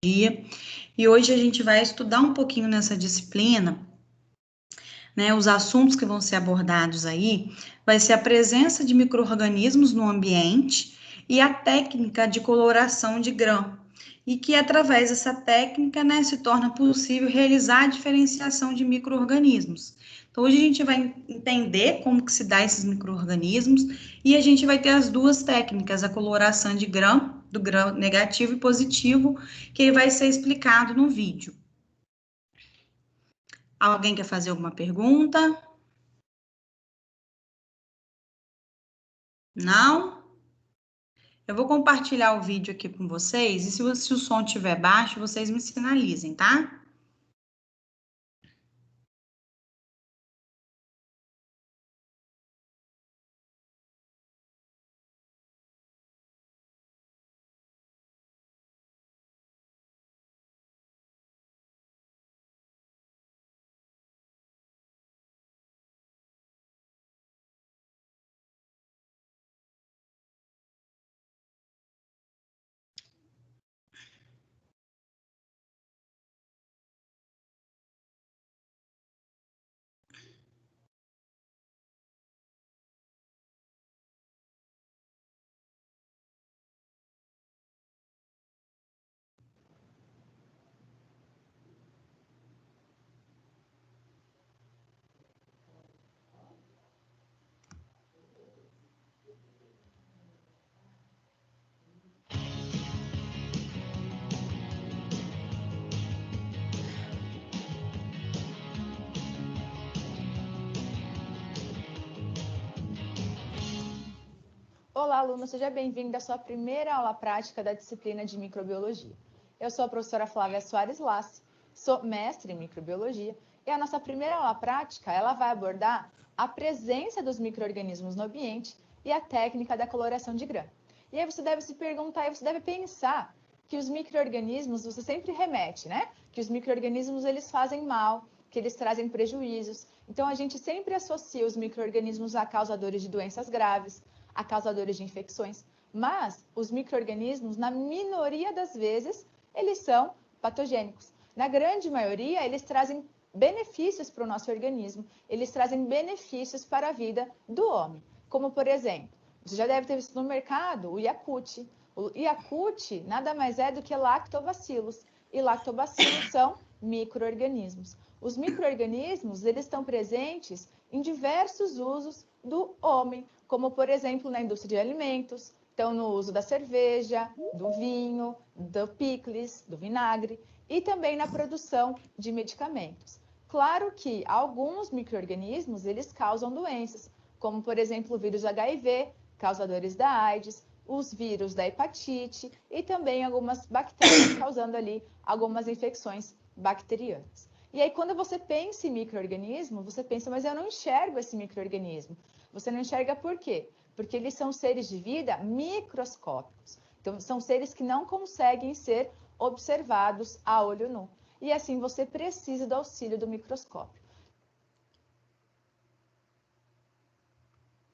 E hoje a gente vai estudar um pouquinho nessa disciplina, né? Os assuntos que vão ser abordados aí vai ser a presença de micro-organismos no ambiente e a técnica de coloração de grão. E que através dessa técnica, né, se torna possível realizar a diferenciação de micro-organismos. Então, hoje a gente vai entender como que se dá esses micro-organismos e a gente vai ter as duas técnicas, a coloração de grão, do grão negativo e positivo, que vai ser explicado no vídeo. Alguém quer fazer alguma pergunta? Não? Eu vou compartilhar o vídeo aqui com vocês e se o som estiver baixo, vocês me sinalizem, tá? Olá, aluno, seja bem-vindo à sua primeira aula prática da disciplina de microbiologia. Eu sou a professora Flávia Soares Lassi, sou mestre em microbiologia e a nossa primeira aula prática ela vai abordar a presença dos micro-organismos no ambiente e a técnica da coloração de grão. E aí você deve se perguntar, você deve pensar que os micro-organismos, você sempre remete, né? Que os micro-organismos eles fazem mal, que eles trazem prejuízos. Então a gente sempre associa os micro-organismos a causadores de doenças graves, a causadores de infecções, mas os micro-organismos, na minoria das vezes, eles são patogênicos. Na grande maioria, eles trazem benefícios para o nosso organismo, eles trazem benefícios para a vida do homem, como por exemplo, você já deve ter visto no mercado o Yakult. O Yakult nada mais é do que lactobacilos, e lactobacilos são micro-organismos. Os micro-organismos, eles estão presentes em diversos usos do homem, como, por exemplo, na indústria de alimentos, então no uso da cerveja, do vinho, do picles, do vinagre, e também na produção de medicamentos. Claro que alguns micro-organismos, eles causam doenças, como, por exemplo, o vírus HIV, causadores da AIDS, os vírus da hepatite e também algumas bactérias causando ali algumas infecções bacterianas. E aí, quando você pensa em micro-organismo, você pensa, mas eu não enxergo esse micro-organismo. Você não enxerga por quê? Porque eles são seres de vida microscópicos. Então, são seres que não conseguem ser observados a olho nu. E assim, você precisa do auxílio do microscópio.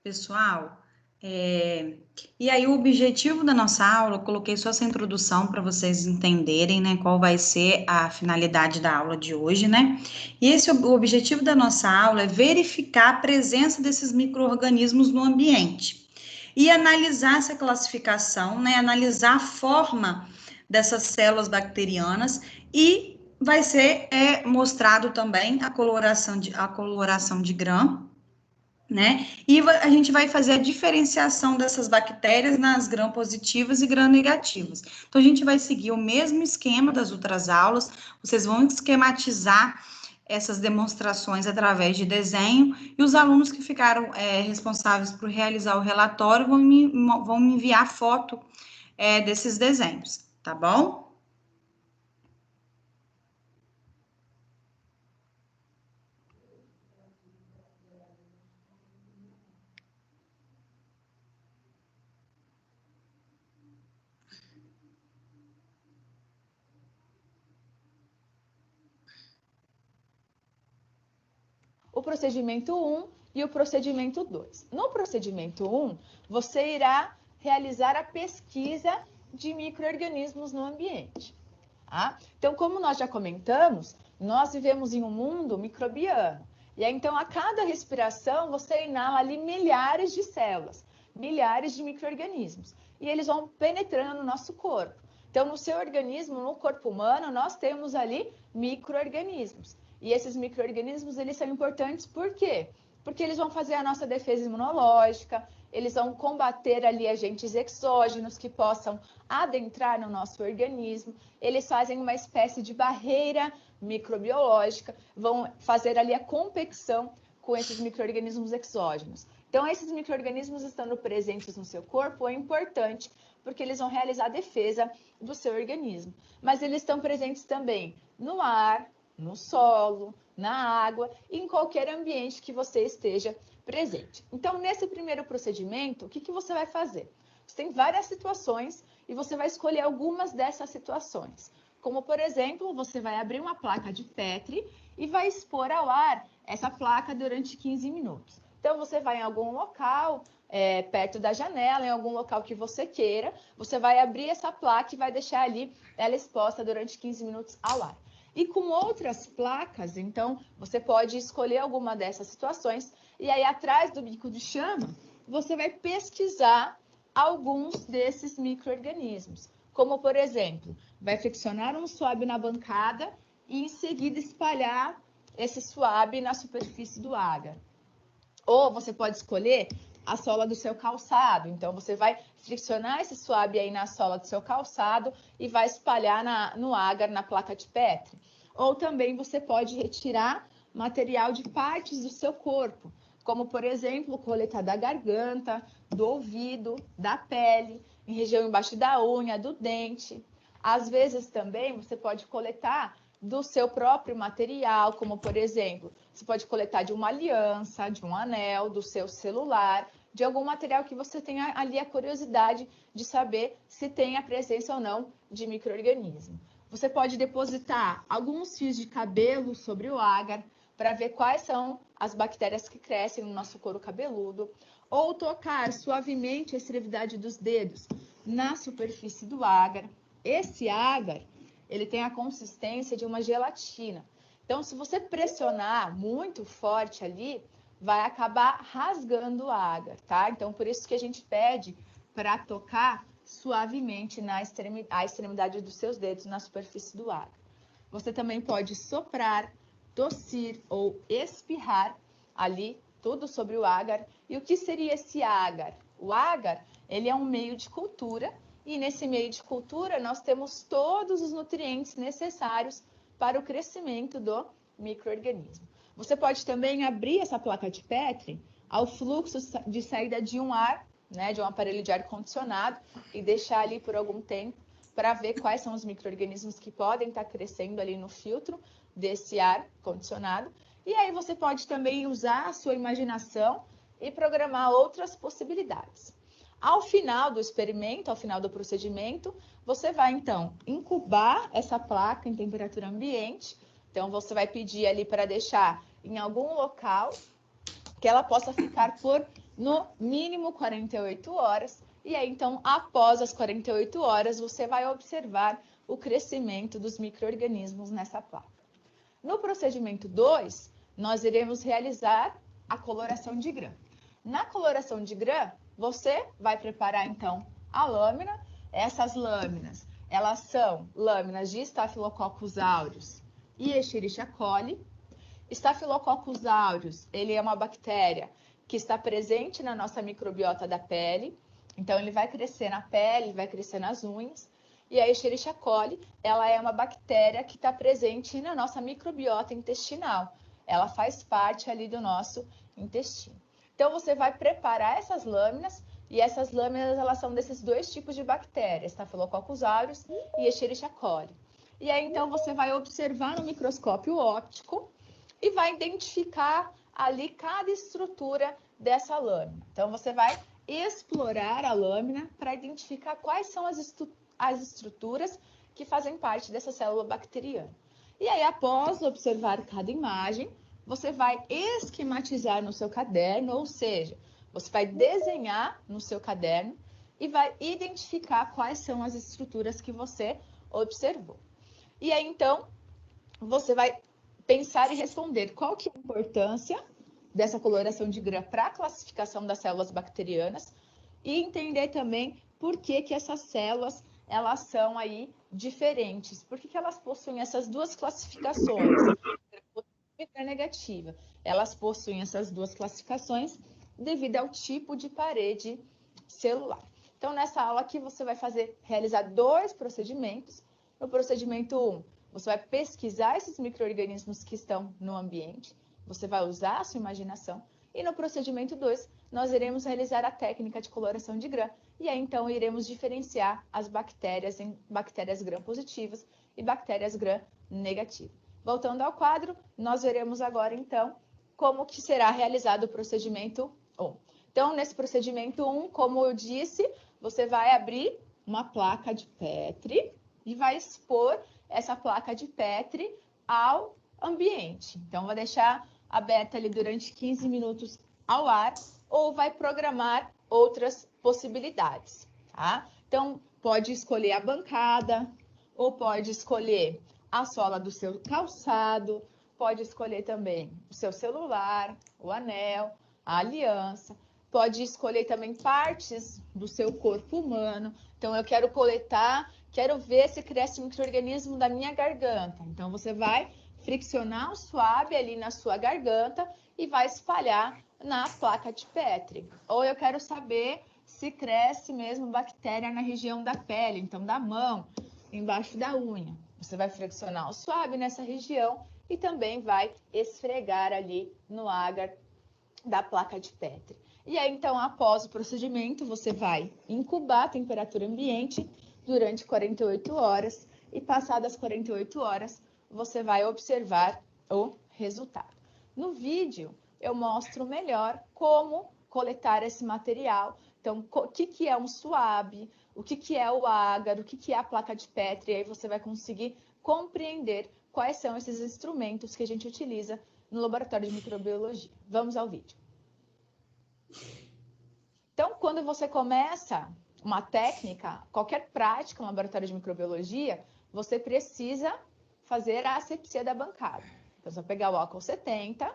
Pessoal, e aí o objetivo da nossa aula, eu coloquei só essa introdução para vocês entenderem, né, qual vai ser a finalidade da aula de hoje, né? E o objetivo da nossa aula é verificar a presença desses micro-organismos no ambiente e analisar essa classificação, né, analisar a forma dessas células bacterianas e vai ser mostrado também a coloração de Gram, né? E a gente vai fazer a diferenciação dessas bactérias nas gram-positivas e gram-negativas. Então, a gente vai seguir o mesmo esquema das outras aulas, vocês vão esquematizar essas demonstrações através de desenho, e os alunos que ficaram responsáveis por realizar o relatório vão me enviar foto desses desenhos, tá bom? O procedimento 1 e o procedimento 2. No procedimento 1, você irá realizar a pesquisa de micro-organismos no ambiente. Tá? Então, como nós já comentamos, nós vivemos em um mundo microbiano. E aí, então, a cada respiração, você inala ali milhares de células, milhares de micro-organismos. E eles vão penetrando no nosso corpo. Então, no seu organismo, no corpo humano, nós temos ali micro-organismos. E esses micro-organismos, eles são importantes por quê? Porque eles vão fazer a nossa defesa imunológica, eles vão combater ali agentes exógenos que possam adentrar no nosso organismo, eles fazem uma espécie de barreira microbiológica, vão fazer ali a competição com esses micro-organismos exógenos. Então, esses micro-organismos estando presentes no seu corpo é importante, porque eles vão realizar a defesa do seu organismo. Mas eles estão presentes também no ar, no solo, na água, e em qualquer ambiente que você esteja presente. Então, nesse primeiro procedimento, o que você vai fazer? Você tem várias situações e você vai escolher algumas dessas situações. Como, por exemplo, você vai abrir uma placa de Petri e vai expor ao ar essa placa durante 15 minutos. Então, você vai em algum local, perto da janela, em algum local que você queira, você vai abrir essa placa e vai deixar ali ela exposta durante 15 minutos ao ar. E com outras placas, então, você pode escolher alguma dessas situações e aí atrás do bico de chama, você vai pesquisar alguns desses micro-organismos. Como, por exemplo, vai friccionar um swab na bancada e em seguida espalhar esse swab na superfície do agar. Ou você pode escolher a sola do seu calçado. Então, você vai friccionar esse swab aí na sola do seu calçado e vai espalhar no agar, na placa de Petri. Ou também você pode retirar material de partes do seu corpo, como, por exemplo, coletar da garganta, do ouvido, da pele, em região embaixo da unha, do dente. Às vezes também você pode coletar do seu próprio material, como, por exemplo, você pode coletar de uma aliança, de um anel, do seu celular, de algum material que você tenha ali a curiosidade de saber se tem a presença ou não de micro-organismo. Você pode depositar alguns fios de cabelo sobre o agar para ver quais são as bactérias que crescem no nosso couro cabeludo, ou tocar suavemente a extremidade dos dedos na superfície do agar. Esse agar, ele tem a consistência de uma gelatina. Então, se você pressionar muito forte ali, vai acabar rasgando o agar, tá? Então, por isso que a gente pede para tocar suavemente a extremidade dos seus dedos na superfície do agar. Você também pode soprar, tossir ou espirrar ali tudo sobre o agar. E o que seria esse agar? O agar, ele é um meio de cultura e nesse meio de cultura nós temos todos os nutrientes necessários para o crescimento do micro-organismo. Você pode também abrir essa placa de Petri ao fluxo de saída de um ar, né, de um aparelho de ar-condicionado e deixar ali por algum tempo para ver quais são os micro-organismos que podem estar crescendo ali no filtro desse ar-condicionado. E aí você pode também usar a sua imaginação e programar outras possibilidades. Ao final do experimento, ao final do procedimento, você vai então incubar essa placa em temperatura ambiente. Então você vai pedir ali para deixar em algum local que ela possa ficar por no mínimo 48 horas. E aí, então, após as 48 horas, você vai observar o crescimento dos micro-organismos nessa placa. No procedimento 2, nós iremos realizar a coloração de grã. Na coloração de grã, você vai preparar, então, a lâmina. Essas lâminas, elas são lâminas de Staphylococcus aureus e Escherichia coli. Staphylococcus aureus, ele é uma bactéria que está presente na nossa microbiota da pele. Então, ele vai crescer na pele, vai crescer nas unhas. E a Escherichia coli, ela é uma bactéria que está presente na nossa microbiota intestinal. Ela faz parte ali do nosso intestino. Então, você vai preparar essas lâminas, e essas lâminas, elas são desses dois tipos de bactérias, Staphylococcus aureus e Escherichia coli. E aí, então, você vai observar no microscópio óptico e vai identificar ali cada estrutura dessa lâmina. Então, você vai explorar a lâmina para identificar quais são as estruturas que fazem parte dessa célula bacteriana. E aí, após observar cada imagem, você vai esquematizar no seu caderno, ou seja, você vai desenhar no seu caderno e vai identificar quais são as estruturas que você observou. E aí, então, você vai pensar e responder qual que é a importância dessa coloração de Gram para a classificação das células bacterianas e entender também por que essas células elas são aí diferentes, por que elas possuem essas duas classificações, e negativa. Elas possuem essas duas classificações devido ao tipo de parede celular. Então, nessa aula aqui, você vai realizar 2 procedimentos. No procedimento 1, você vai pesquisar esses micro-organismos que estão no ambiente, você vai usar a sua imaginação. E no procedimento 2, nós iremos realizar a técnica de coloração de Gram. E aí, então, iremos diferenciar as bactérias em bactérias Gram positivas e bactérias Gram negativas. Voltando ao quadro, nós veremos agora, então, como que será realizado o procedimento 1. Então, nesse procedimento 1, como eu disse, você vai abrir uma placa de Petri e vai expor essa placa de Petri ao ambiente. Então, vai deixar aberta ali durante 15 minutos ao ar ou vai programar outras possibilidades, tá? Então, pode escolher a bancada ou pode escolher a sola do seu calçado, pode escolher também o seu celular, o anel, a aliança, pode escolher também partes do seu corpo humano. Então, eu quero coletar, quero ver se cresce micro-organismo da minha garganta. Então, você vai friccionar o suave ali na sua garganta e vai espalhar na placa de Petri. Ou eu quero saber se cresce mesmo bactéria na região da pele, então da mão, embaixo da unha. Você vai friccionar o suave nessa região e também vai esfregar ali no agar da placa de Petri. E aí, então, após o procedimento, você vai incubar a temperatura ambiente durante 48 horas e passadas 48 horas, você vai observar o resultado. No vídeo, eu mostro melhor como coletar esse material. Então, o que é um suave, o que é o agar, o que é a placa de Petri, e aí você vai conseguir compreender quais são esses instrumentos que a gente utiliza no laboratório de microbiologia. Vamos ao vídeo. Então, quando você começa uma técnica, qualquer prática no laboratório de microbiologia, você precisa fazer a asepsia da bancada. Então, você vai pegar o álcool 70,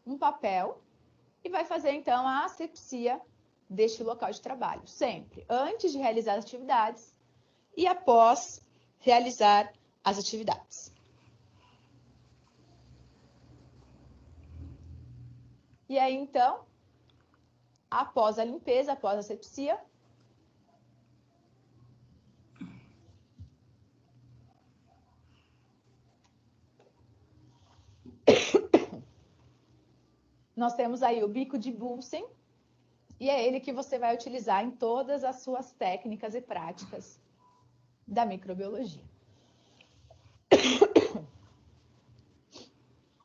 um papel, e vai fazer, então, a asepsia deste local de trabalho, sempre antes de realizar as atividades e após realizar as atividades. E aí, então, após a limpeza, após a asepsia, nós temos aí o bico de Bunsen, e é ele que você vai utilizar em todas as suas técnicas e práticas da microbiologia.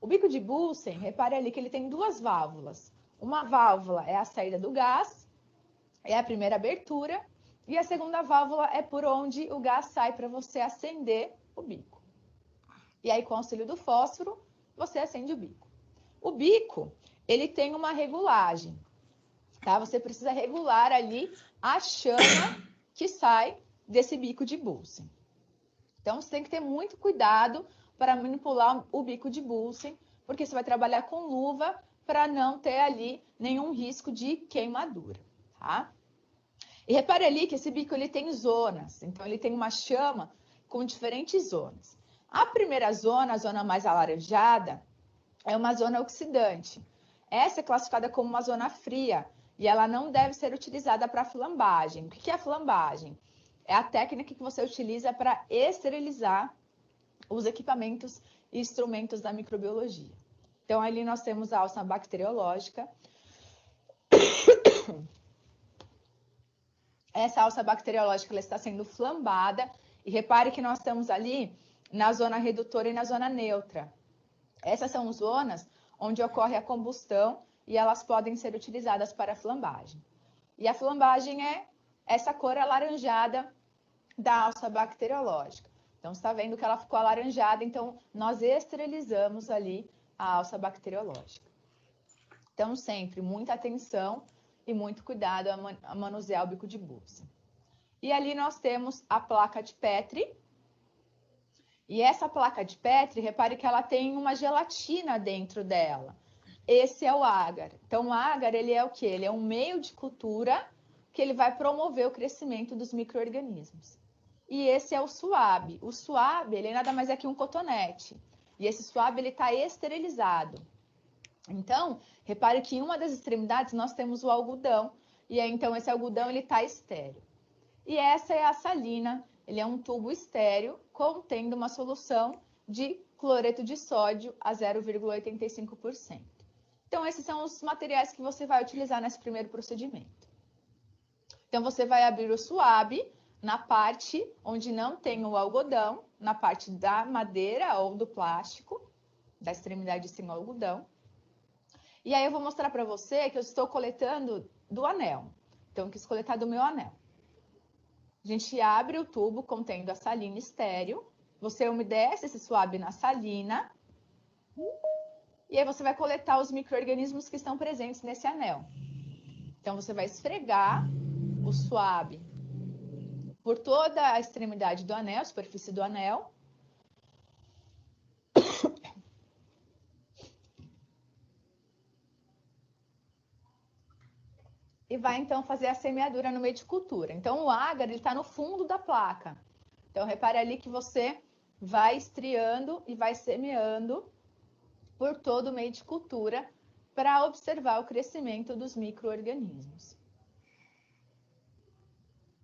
O bico de Bunsen, repare ali que ele tem 2 válvulas. Uma válvula é a saída do gás, é a primeira abertura, e a segunda válvula é por onde o gás sai para você acender o bico. E aí, com o auxílio do fósforo, você acende o bico. O bico, ele tem uma regulagem, tá? Você precisa regular ali a chama que sai desse bico de Bunsen. Então, você tem que ter muito cuidado para manipular o bico de Bunsen, porque você vai trabalhar com luva para não ter ali nenhum risco de queimadura, tá? E repare ali que esse bico ele tem zonas, então ele tem uma chama com diferentes zonas. A primeira zona, a zona mais alaranjada, é uma zona oxidante. Essa é classificada como uma zona fria e ela não deve ser utilizada para flambagem. O que é a flambagem? É a técnica que você utiliza para esterilizar os equipamentos e instrumentos da microbiologia. Então, ali nós temos a alça bacteriológica. Essa alça bacteriológica ela está sendo flambada. E repare que nós estamos ali na zona redutora e na zona neutra. Essas são zonas onde ocorre a combustão e elas podem ser utilizadas para a flambagem. E a flambagem é essa cor alaranjada da alça bacteriológica. Então, você está vendo que ela ficou alaranjada, então nós esterilizamos ali a alça bacteriológica. Então, sempre muita atenção e muito cuidado a manusear o bico de Bunsen. E ali nós temos a placa de Petri. E essa placa de Petri, repare que ela tem uma gelatina dentro dela. Esse é o agar. Então, o agar, ele é o quê? Ele é um meio de cultura que ele vai promover o crescimento dos micro-organismos. E esse é o suave. O suave, ele nada mais é que um cotonete. E esse suave, ele está esterilizado. Então, repare que em uma das extremidades nós temos o algodão. E aí, então, esse algodão, ele está estéril. E essa é a salina. Ele é um tubo estéril contendo uma solução de cloreto de sódio a 0,85%. Então, esses são os materiais que você vai utilizar nesse primeiro procedimento. Então, você vai abrir o suave na parte onde não tem o algodão, na parte da madeira ou do plástico, da extremidade sem o algodão. E aí, eu vou mostrar para você que eu estou coletando do anel. Então, eu quis coletar do meu anel. A gente abre o tubo contendo a salina estéril, você umedece esse suave na salina, e aí você vai coletar os micro-organismos que estão presentes nesse anel. Então, você vai esfregar o suave por toda a extremidade do anel, a superfície do anel. E vai, então, fazer a semeadura no meio de cultura. Então, o agar está no fundo da placa. Então, repare ali que você vai estriando e vai semeando por todo o meio de cultura para observar o crescimento dos micro-organismos.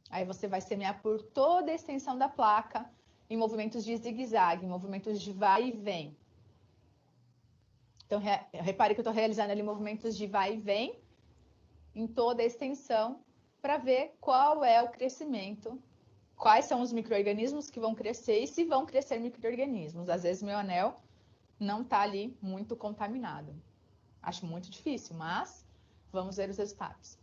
Aí você vai semear por toda a extensão da placa, em movimentos de zigue-zague, em movimentos de vai e vem. Então, repare que eu estou realizando ali movimentos de vai e vem em toda a extensão para ver qual é o crescimento, quais são os micro-organismos que vão crescer e se vão crescer micro-organismos. Às vezes, meu anel não está ali muito contaminado. Acho muito difícil, mas vamos ver os resultados.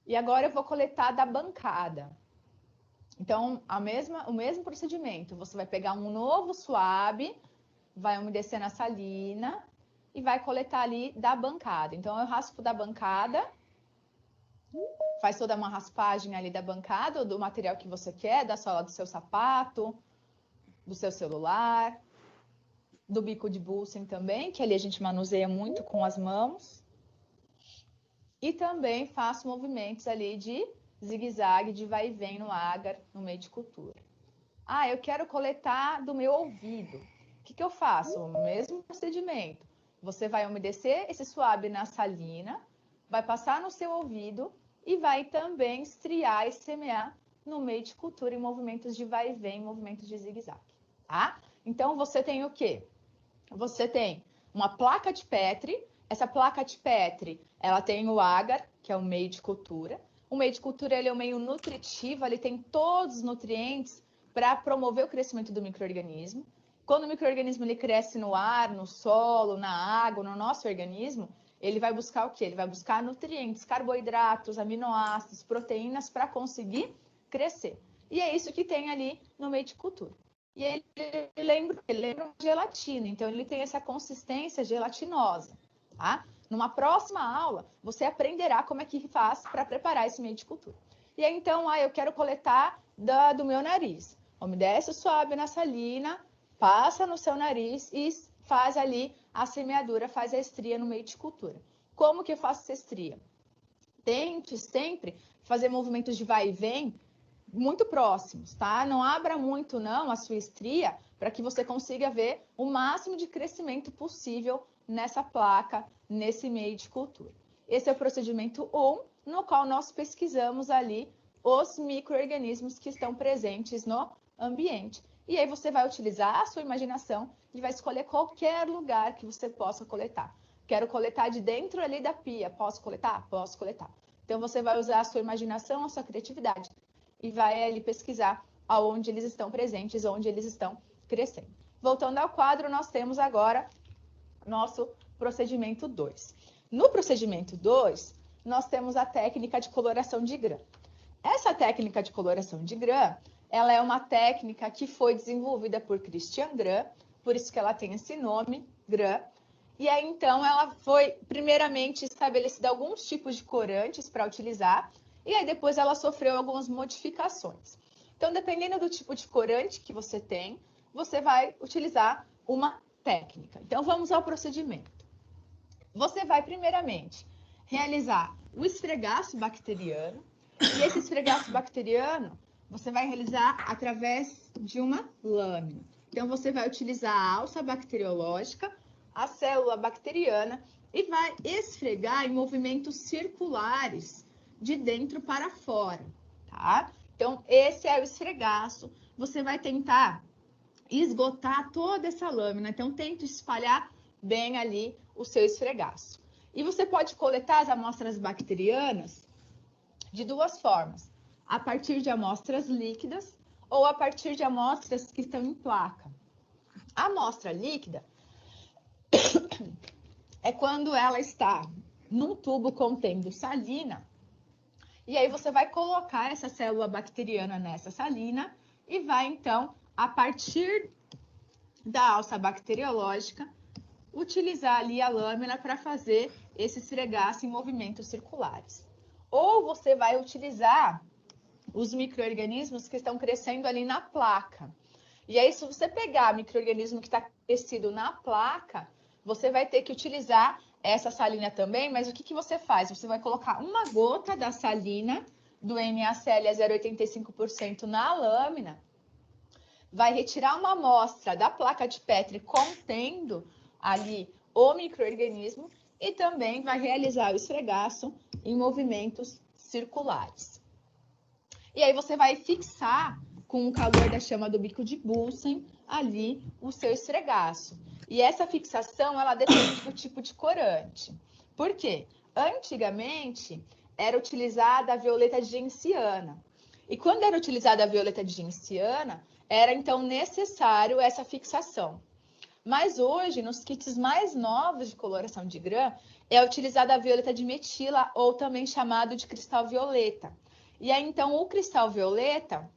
E agora eu vou coletar da bancada. Então, o mesmo procedimento. Você vai pegar um novo suave, vai umedecer na salina e vai coletar ali da bancada. Então, eu raspo da bancada, faz toda uma raspagem ali da bancada, ou do material que você quer, da sola do seu sapato, do seu celular, do bico de Bunsen também, que ali a gente manuseia muito com as mãos. E também faço movimentos ali de zigue-zague, de vai e vem no agar, no meio de cultura. Ah, eu quero coletar do meu ouvido. O que eu faço? O mesmo procedimento. Você vai umedecer esse suave na salina, vai passar no seu ouvido e vai também estriar e semear no meio de cultura em movimentos de vai e vem, movimentos de zigue-zague, tá? Então, você tem o quê? Você tem uma placa de Petri. Essa placa de Petri, ela tem o agar, que é o meio de cultura. O meio de cultura, ele é um meio nutritivo, ele tem todos os nutrientes para promover o crescimento do micro-organismo. Quando o micro-organismo ele cresce no ar, no solo, na água, no nosso organismo, ele vai buscar o quê? Ele vai buscar nutrientes, carboidratos, aminoácidos, proteínas para conseguir crescer. E é isso que tem ali no meio de cultura. E ele lembra uma gelatina, então ele tem essa consistência gelatinosa, tá? Numa próxima aula, você aprenderá como é que faz para preparar esse meio de cultura. E aí, então, eu quero coletar do meu nariz. Umedece o suave na salina, passa no seu nariz e faz ali a semeadura, faz a estria no meio de cultura. Como que eu faço essa estria? Tente sempre fazer movimentos de vai e vem muito próximos, tá? Não abra muito, não, a sua estria para que você consiga ver o máximo de crescimento possível nessa placa, nesse meio de cultura. Esse é o procedimento 1, no qual nós pesquisamos ali os micro-organismos que estão presentes no ambiente. E aí você vai utilizar a sua imaginação e vai escolher qualquer lugar que você possa coletar. Quero coletar de dentro ali da pia. Posso coletar? Posso coletar. Então, você vai usar a sua imaginação, a sua criatividade e vai ali pesquisar aonde eles estão presentes, onde eles estão crescendo. Voltando ao quadro, nós temos agora nosso procedimento 2. No procedimento 2, nós temos a técnica de coloração de grã. Essa técnica de coloração de grã, ela é uma técnica que foi desenvolvida por Christian Grahn, por isso que ela tem esse nome, Grahn. E aí, então, ela foi primeiramente estabelecida alguns tipos de corantes para utilizar, e aí depois ela sofreu algumas modificações. Então, dependendo do tipo de corante que você tem, você vai utilizar uma técnica. Então, vamos ao procedimento. Você vai, primeiramente, realizar o esfregaço bacteriano. E esse esfregaço bacteriano, você vai realizar através de uma lâmina. Então, você vai utilizar a alça bacteriológica, a célula bacteriana, e vai esfregar em movimentos circulares de dentro para fora, tá? Então, esse é o esfregaço. Você vai tentar esgotar toda essa lâmina. Então, tente espalhar bem ali o seu esfregaço. E você pode coletar as amostras bacterianas de duas formas: a partir de amostras líquidas ou a partir de amostras que estão em placa. A amostra líquida é quando ela está num tubo contendo salina, e aí você vai colocar essa célula bacteriana nessa salina e vai, então, a partir da alça bacteriológica, utilizar ali a lâmina para fazer esse esfregaço em movimentos circulares. Ou você vai utilizar os micro-organismos que estão crescendo ali na placa. E aí, se você pegar micro-organismo que está crescido na placa, você vai ter que utilizar essa salina também, mas o que, que você faz? Você vai colocar uma gota da salina do NaCl a 0,85% na lâmina, vai retirar uma amostra da placa de Petri contendo ali o micro-organismo e também vai realizar o esfregaço em movimentos circulares. E aí você vai fixar com o calor da chama do bico de Bunsen ali o seu esfregaço. E essa fixação, ela depende do tipo de corante. Por quê? Antigamente era utilizada a violeta de genciana. E quando era utilizada a violeta de genciana, era então necessário essa fixação. Mas hoje, nos kits mais novos de coloração de grã, é utilizada a violeta de metila, ou também chamado de cristal violeta. E aí, então, o cristal violeta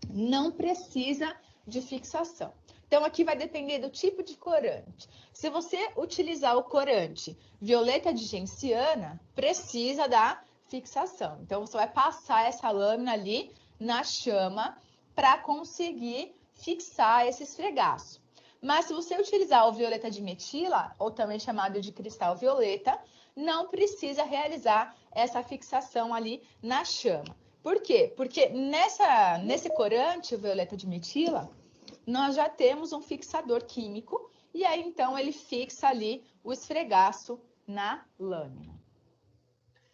não precisa de fixação. Então, aqui vai depender do tipo de corante. Se você utilizar o corante violeta de genciana, precisa da fixação. Então, você vai passar essa lâmina ali na chama para conseguir fixar esse esfregaço. Mas se você utilizar o violeta de metila, ou também chamado de cristal violeta, não precisa realizar essa fixação ali na chama. Por quê? Porque nesse corante, o violeta de metila, nós já temos um fixador químico, e aí então ele fixa ali o esfregaço na lâmina.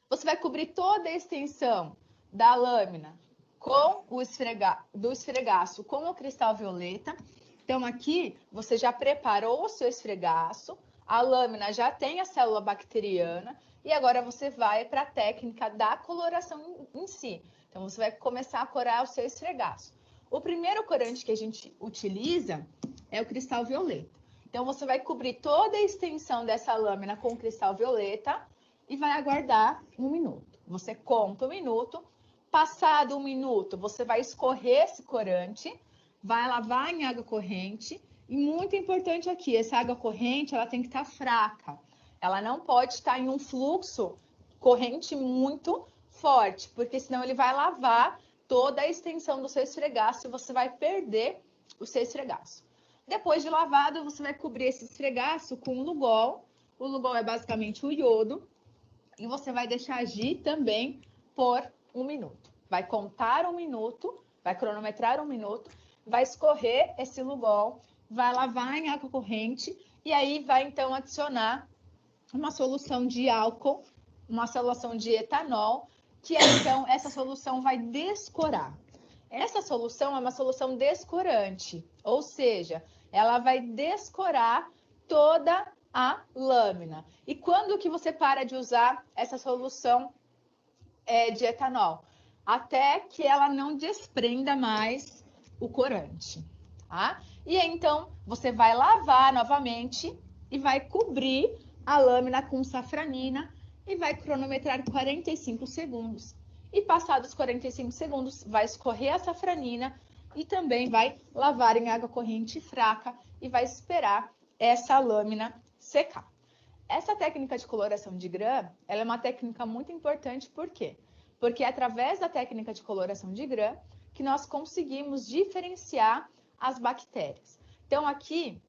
Você vai cobrir toda a extensão da lâmina com o esfregaço com o cristal violeta. Então, aqui você já preparou o seu esfregaço, a lâmina já tem a célula bacteriana, e agora você vai para a técnica da coloração em si. Então, você vai começar a corar o seu esfregaço. O primeiro corante que a gente utiliza é o cristal violeta. Então, você vai cobrir toda a extensão dessa lâmina com o cristal violeta e vai aguardar 1 minuto. Você conta 1 minuto. Passado 1 minuto, você vai escorrer esse corante, vai lavar em água corrente. E muito importante aqui, essa água corrente, ela tem que estar fraca. Ela não pode estar em um fluxo corrente muito forte, porque senão ele vai lavar toda a extensão do seu esfregaço e você vai perder o seu esfregaço. Depois de lavado, você vai cobrir esse esfregaço com Lugol. O Lugol é basicamente o iodo. E você vai deixar agir também por 1 minuto. Vai contar 1 minuto, vai cronometrar 1 minuto, vai escorrer esse Lugol, vai lavar em água corrente e aí vai então adicionar uma solução de álcool, uma solução de etanol, que é, então essa solução vai descorar. Essa solução é uma solução descorante, ou seja, ela vai descorar toda a lâmina. E quando que você para de usar essa solução de etanol? Até que ela não desprenda mais o corante, tá? E aí, então, você vai lavar novamente e vai cobrir a lâmina com safranina e vai cronometrar 45 segundos. E passados 45 segundos, vai escorrer a safranina e também vai lavar em água corrente fraca e vai esperar essa lâmina secar. Essa técnica de coloração de grã, ela é uma técnica muito importante, por quê? Porque é através da técnica de coloração de grã que nós conseguimos diferenciar as bactérias. Então, aqui,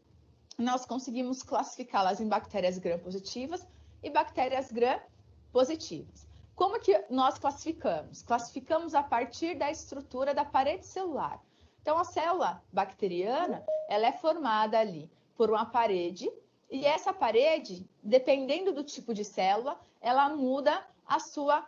nós conseguimos classificá-las em bactérias gram-positivas e bactérias gram-positivas. Como que nós classificamos? Classificamos a partir da estrutura da parede celular. Então, a célula bacteriana, ela é formada ali por uma parede, e essa parede, dependendo do tipo de célula, ela muda a sua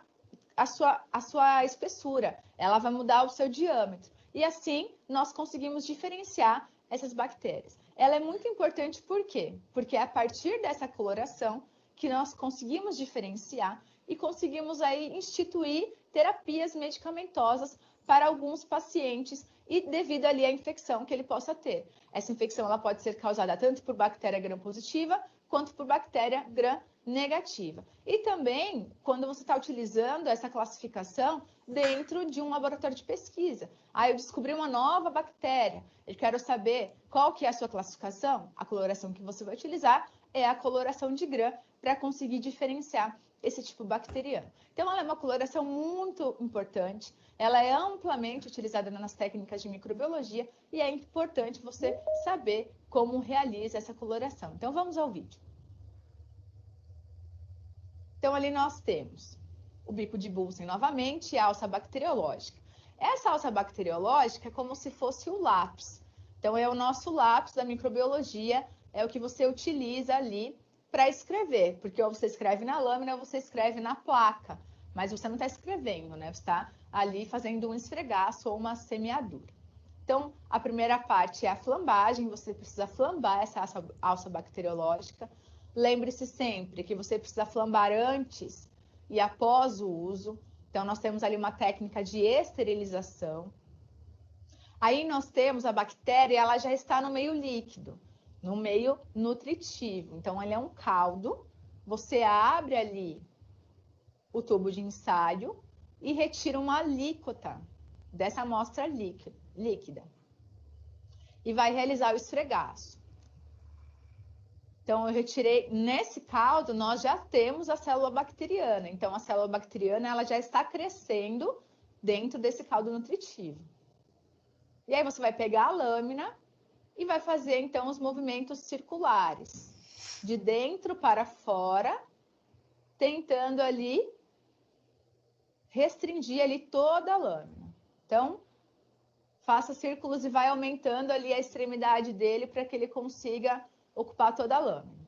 espessura, ela vai mudar o seu diâmetro. E assim, nós conseguimos diferenciar essas bactérias. Ela é muito importante por quê? Porque é a partir dessa coloração que nós conseguimos diferenciar e conseguimos aí instituir terapias medicamentosas para alguns pacientes e devido ali à infecção que ele possa ter. Essa infecção ela pode ser causada tanto por bactéria gram-positiva quanto por bactéria gram-negativa. E também, quando você está utilizando essa classificação dentro de um laboratório de pesquisa. Eu descobri uma nova bactéria, eu quero saber qual que é a sua classificação. A coloração que você vai utilizar é a coloração de Gram para conseguir diferenciar esse tipo bacteriano. Então, ela é uma coloração muito importante, ela é amplamente utilizada nas técnicas de microbiologia e é importante você saber como realiza essa coloração. Então, vamos ao vídeo. Então, ali nós temos o bico de Bunsen novamente e a alça bacteriológica. Essa alça bacteriológica é como se fosse o lápis. Então, é o nosso lápis da microbiologia, é o que você utiliza ali para escrever, porque ou você escreve na lâmina ou você escreve na placa, mas você não está escrevendo, né? Você está ali fazendo um esfregaço ou uma semeadura. Então, a primeira parte é a flambagem, você precisa flambar essa alça bacteriológica. Lembre-se sempre que você precisa flambar antes e após o uso. Então, nós temos ali uma técnica de esterilização. Aí nós temos a bactéria, ela já está no meio líquido, no meio nutritivo. Então, ele é um caldo. Você abre ali o tubo de ensaio e retira uma alíquota dessa amostra líquida. E vai realizar o esfregaço. Então, eu retirei, nesse caldo, nós já temos a célula bacteriana. Então, a célula bacteriana, ela já está crescendo dentro desse caldo nutritivo. E aí, você vai pegar a lâmina e vai fazer, então, os movimentos circulares. De dentro para fora, tentando ali restringir ali toda a lâmina. Então, faça círculos e vai aumentando ali a extremidade dele para que ele consiga ocupar toda a lâmina.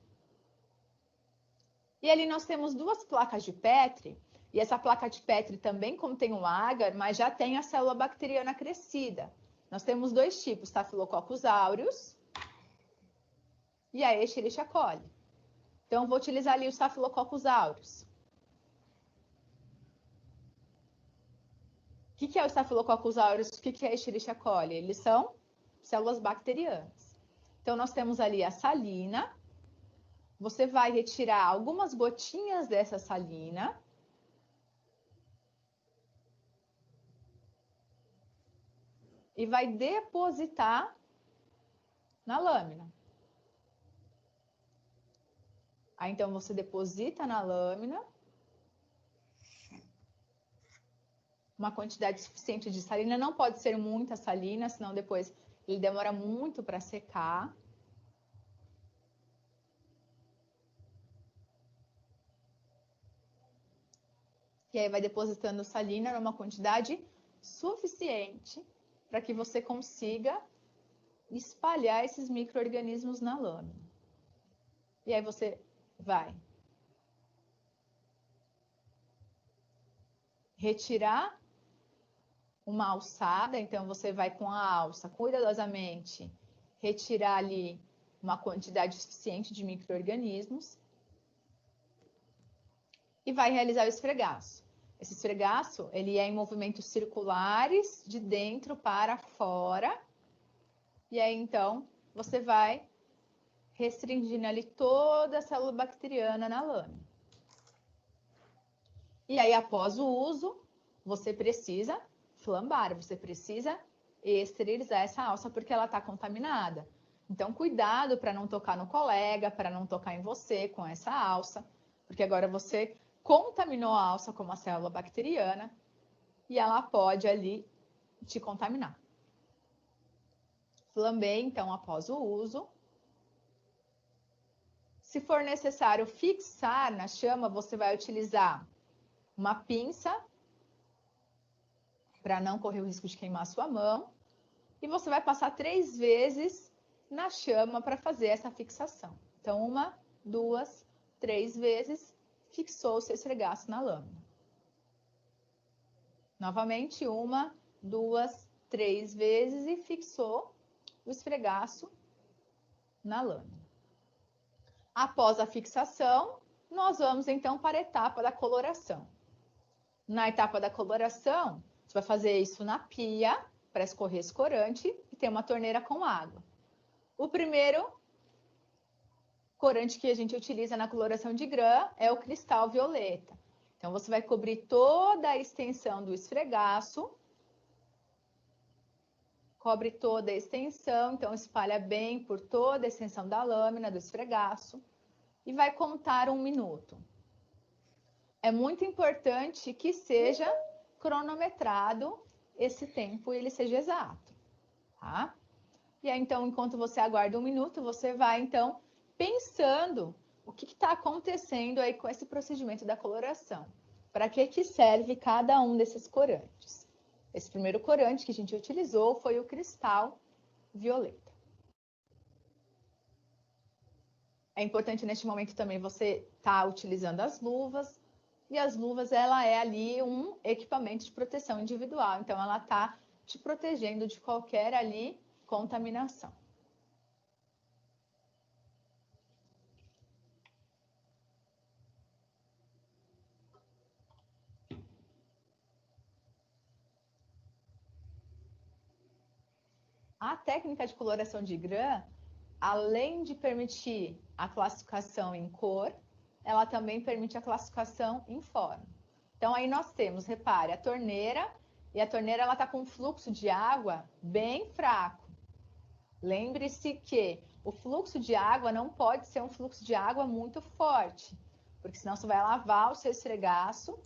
E ali nós temos duas placas de Petri, e essa placa de Petri também contém o agar, mas já tem a célula bacteriana crescida. Nós temos dois tipos, Staphylococcus aureus e a Escherichia coli. Então, eu vou utilizar ali o Staphylococcus aureus. O que é o Staphylococcus aureus? O que é a Escherichia coli? Eles são células bacterianas. Então, nós temos ali a salina. Você vai retirar algumas gotinhas dessa salina. E vai depositar na lâmina. Aí, então, você deposita na lâmina uma quantidade suficiente de salina. Não pode ser muita salina, senão depois ele demora muito para secar. E aí vai depositando salina numa quantidade suficiente para que você consiga espalhar esses micro-organismos na lâmina. E aí você vai retirar uma alçada, então você vai com a alça cuidadosamente retirar ali uma quantidade suficiente de micro-organismos e vai realizar o esfregaço. Esse esfregaço, ele é em movimentos circulares de dentro para fora. E aí, então, você vai restringindo ali toda a célula bacteriana na lâmina. E aí, após o uso, você precisa flambar, você precisa esterilizar essa alça porque ela está contaminada. Então, cuidado para não tocar no colega, para não tocar em você com essa alça, porque agora você contaminou a alça com uma célula bacteriana e ela pode ali te contaminar. Flambei, então, após o uso. Se for necessário fixar na chama, você vai utilizar uma pinça para não correr o risco de queimar a sua mão. E você vai passar 3 vezes na chama para fazer essa fixação. Então, 1, 2, 3 vezes, fixou o seu esfregaço na lâmina. Novamente, 1, 2, 3 vezes e fixou o esfregaço na lâmina. Após a fixação, nós vamos então para a etapa da coloração. Na etapa da coloração, você vai fazer isso na pia, para escorrer esse corante, e tem uma torneira com água. O primeiro corante que a gente utiliza na coloração de grã é o cristal violeta. Então, você vai cobrir toda a extensão do esfregaço. Cobre toda a extensão, então espalha bem por toda a extensão da lâmina, do esfregaço. E vai contar 1 minuto. É muito importante que seja cronometrado esse tempo e ele seja exato, tá? E aí, então, enquanto você aguarda 1 minuto, você vai, então, pensando o que está acontecendo aí com esse procedimento da coloração. Para que serve cada um desses corantes? Esse primeiro corante que a gente utilizou foi o cristal violeta. É importante neste momento também você estar utilizando as luvas. E as luvas, ela é ali um equipamento de proteção individual. Então, ela está te protegendo de qualquer ali contaminação. A técnica de coloração de grã, além de permitir a classificação em cor, ela também permite a classificação em forma. Então, aí nós temos, repare, a torneira, e a torneira ela está com um fluxo de água bem fraco. Lembre-se que o fluxo de água não pode ser um fluxo de água muito forte, porque senão você vai lavar o seu esfregaço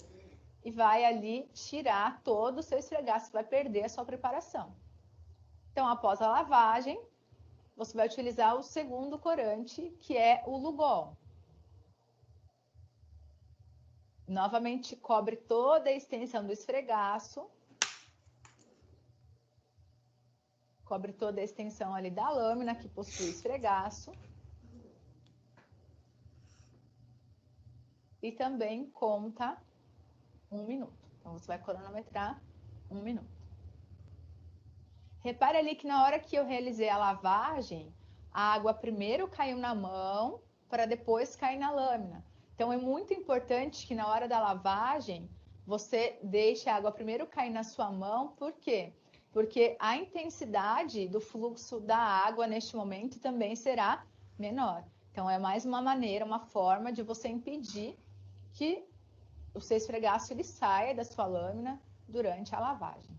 e vai ali tirar todo o seu esfregaço, vai perder a sua preparação. Então, após a lavagem, você vai utilizar o segundo corante, que é o Lugol. Novamente, cobre toda a extensão do esfregaço. Cobre toda a extensão ali da lâmina que possui esfregaço. E também conta 1 minuto. Então, você vai cronometrar 1 minuto. Repare ali que na hora que eu realizei a lavagem, a água primeiro caiu na mão para depois cair na lâmina. Então, é muito importante que na hora da lavagem, você deixe a água primeiro cair na sua mão. Por quê? Porque a intensidade do fluxo da água neste momento também será menor. Então, é mais uma maneira, uma forma de você impedir que o seu esfregaço ele saia da sua lâmina durante a lavagem.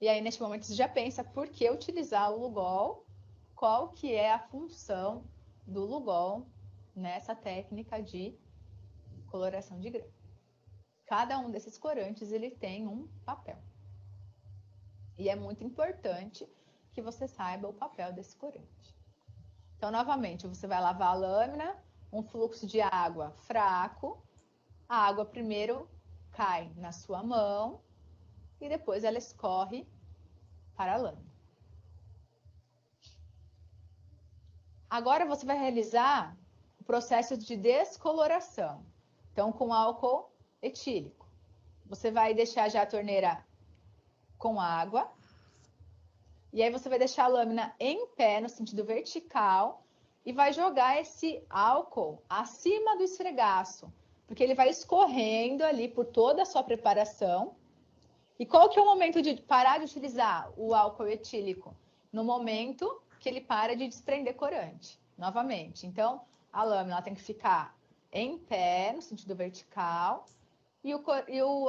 E aí, neste momento, você já pensa por que utilizar o Lugol, qual que é a função do Lugol nessa técnica de coloração de grã. Cada um desses corantes, ele tem um papel. E é muito importante que você saiba o papel desse corante. Então, novamente, você vai lavar a lâmina, um fluxo de água fraco, a água primeiro cai na sua mão e depois ela escorre para a lâmina. Agora você vai realizar o processo de descoloração. Então, com álcool etílico. Você vai deixar já a torneira com água. E aí você vai deixar a lâmina em pé, no sentido vertical, e vai jogar esse álcool acima do esfregaço, porque ele vai escorrendo ali por toda a sua preparação. E qual que é o momento de parar de utilizar o álcool etílico? No momento que ele para de desprender corante, novamente. Então, a lâmina tem que ficar em pé, no sentido vertical, e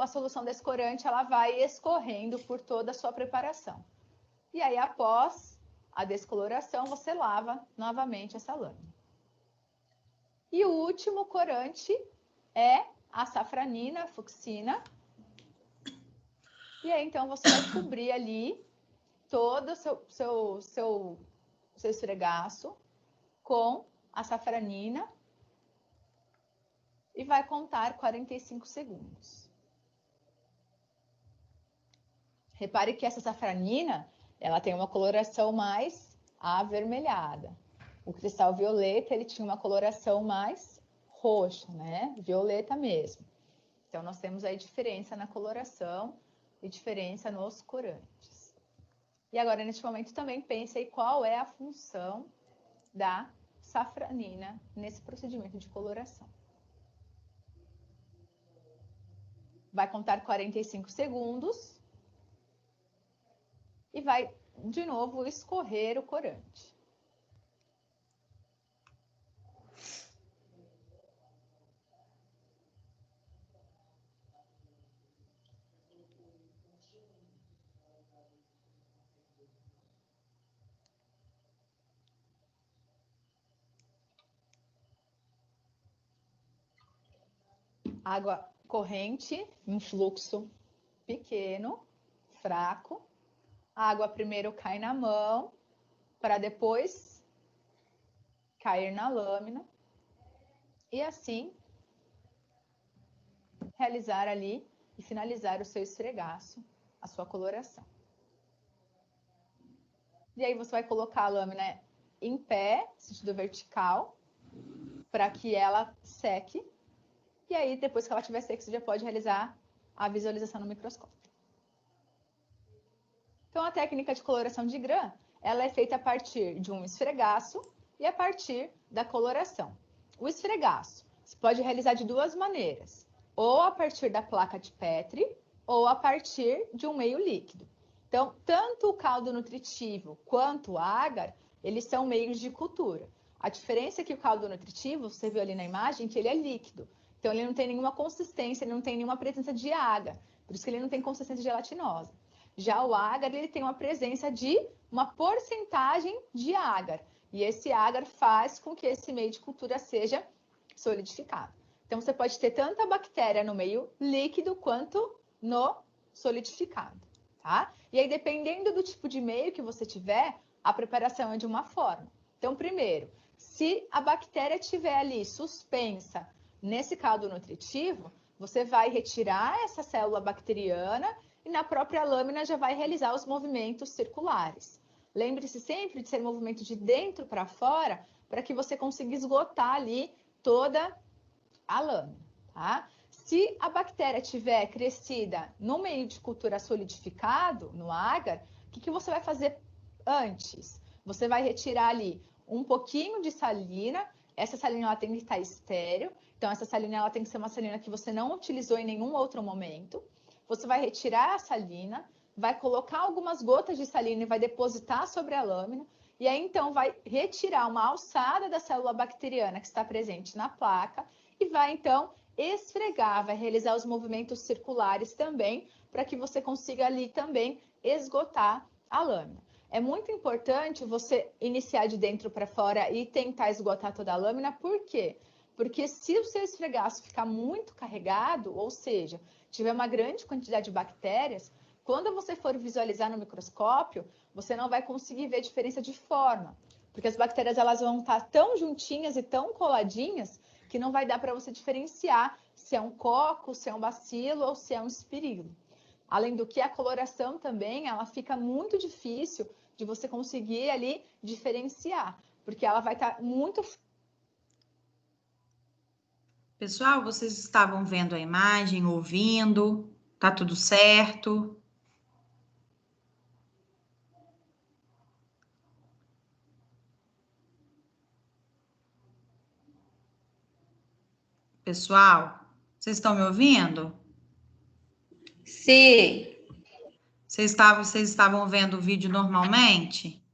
a solução desse corante ela vai escorrendo por toda a sua preparação. E aí, após a descoloração, você lava novamente essa lâmina. E o último corante é a safranina, a fucsina. E aí, então, você vai cobrir ali todo o seu esfregaço com a safranina e vai contar 45 segundos. Repare que essa safranina, ela tem uma coloração mais avermelhada. O cristal violeta, ele tinha uma coloração mais roxa, né? Violeta mesmo. Então, nós temos aí diferença na coloração e diferença nos corantes. E agora, neste momento, também pense aí qual é a função da safranina nesse procedimento de coloração. Vai contar 45 segundos e vai, de novo, escorrer o corante. Água corrente, em fluxo pequeno, fraco. A água primeiro cai na mão, para depois cair na lâmina. E assim, realizar ali e finalizar o seu esfregaço, a sua coloração. E aí você vai colocar a lâmina em pé, sentido vertical, para que ela seque. E aí, depois que ela estiver seca, você já pode realizar a visualização no microscópio. Então, a técnica de coloração de grã, ela é feita a partir de um esfregaço e a partir da coloração. O esfregaço, você pode realizar de duas maneiras, ou a partir da placa de Petri, ou a partir de um meio líquido. Então, tanto o caldo nutritivo quanto o agar, eles são meios de cultura. A diferença é que o caldo nutritivo, você viu ali na imagem, que ele é líquido. Então, ele não tem nenhuma consistência, ele não tem nenhuma presença de agar. Por isso que ele não tem consistência gelatinosa. Já o agar, ele tem uma presença de uma porcentagem de agar. E esse agar faz com que esse meio de cultura seja solidificado. Então, você pode ter tanto a bactéria no meio líquido quanto no solidificado, tá? E aí, dependendo do tipo de meio que você tiver, a preparação é de uma forma. Então, primeiro, se a bactéria estiver ali suspensa nesse caldo nutritivo, você vai retirar essa célula bacteriana e na própria lâmina já vai realizar os movimentos circulares. Lembre-se sempre de ser movimento de dentro para fora, para que você consiga esgotar ali toda a lâmina, tá? Se a bactéria tiver crescida no meio de cultura solidificado, no agar, o que você vai fazer antes? Você vai retirar ali um pouquinho de salina. Essa salina ela tem que estar estéril, então essa salina ela tem que ser uma salina que você não utilizou em nenhum outro momento. Você vai retirar a salina, vai colocar algumas gotas de salina e vai depositar sobre a lâmina, e aí então vai retirar uma alçada da célula bacteriana que está presente na placa e vai então esfregar, vai realizar os movimentos circulares também, para que você consiga ali também esgotar a lâmina. É muito importante você iniciar de dentro para fora e tentar esgotar toda a lâmina, por quê? Porque se o seu esfregaço ficar muito carregado, ou seja, tiver uma grande quantidade de bactérias, quando você for visualizar no microscópio, você não vai conseguir ver diferença de forma, porque as bactérias elas vão estar tão juntinhas e tão coladinhas que não vai dar para você diferenciar se é um coco, se é um bacilo ou se é um espirilo. Além do que, a coloração também, ela fica muito difícil de você conseguir ali diferenciar, porque ela vai estar muito... Pessoal, vocês estavam vendo a imagem, ouvindo? Tá tudo certo? Pessoal, vocês estão me ouvindo? Sim. Vocês estavam vendo o vídeo normalmente?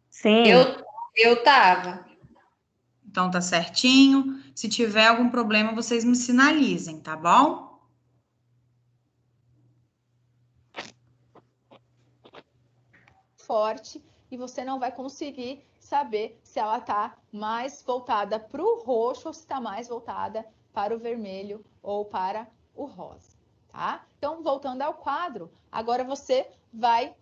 Sim. Eu tava. Então tá certinho. Se tiver algum problema, vocês me sinalizem, tá bom? forte e você não vai conseguir saber se ela está mais voltada para o roxo ou se está mais voltada para o vermelho ou para o rosa, tá? Então, voltando ao quadro, agora você vai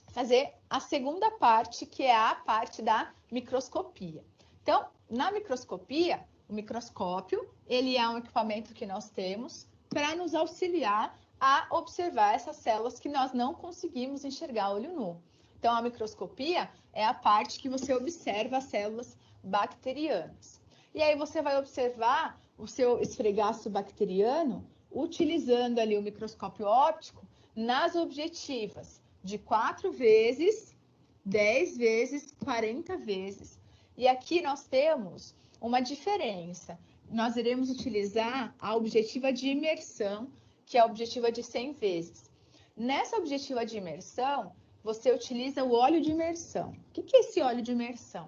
fazer a segunda parte, que é a parte da microscopia. Então, na microscopia, o microscópio, ele é um equipamento que nós temos para nos auxiliar a observar essas células que nós não conseguimos enxergar a olho nu. Então, a microscopia é a parte que você observa as células bacterianas. E aí você vai observar o seu esfregaço bacteriano utilizando ali o microscópio óptico nas objetivas de 4 vezes, 10 vezes, 40 vezes. E aqui nós temos uma diferença. Nós iremos utilizar a objetiva de imersão, que é a objetiva de 100 vezes. Nessa objetiva de imersão, você utiliza o óleo de imersão. O que é esse óleo de imersão?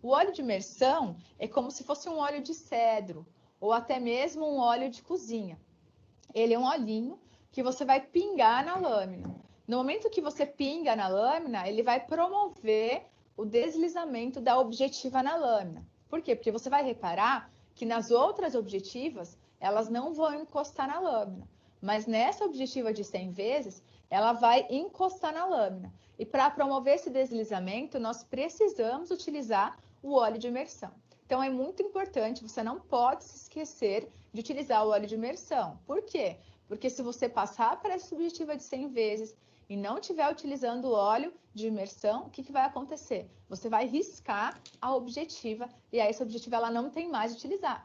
O óleo de imersão é como se fosse um óleo de cedro, ou até mesmo um óleo de cozinha. Ele é um olhinho que você vai pingar na lâmina. No momento que você pinga na lâmina, ele vai promover o deslizamento da objetiva na lâmina. Por quê? Porque você vai reparar que nas outras objetivas, elas não vão encostar na lâmina. Mas nessa objetiva de 100 vezes, ela vai encostar na lâmina. E para promover esse deslizamento, nós precisamos utilizar o óleo de imersão. Então, é muito importante, você não pode se esquecer de utilizar o óleo de imersão. Por quê? Porque se você passar para essa objetiva de 100 vezes e não estiver utilizando o óleo de imersão, o que vai acontecer? Você vai riscar a objetiva e aí essa objetiva ela não tem mais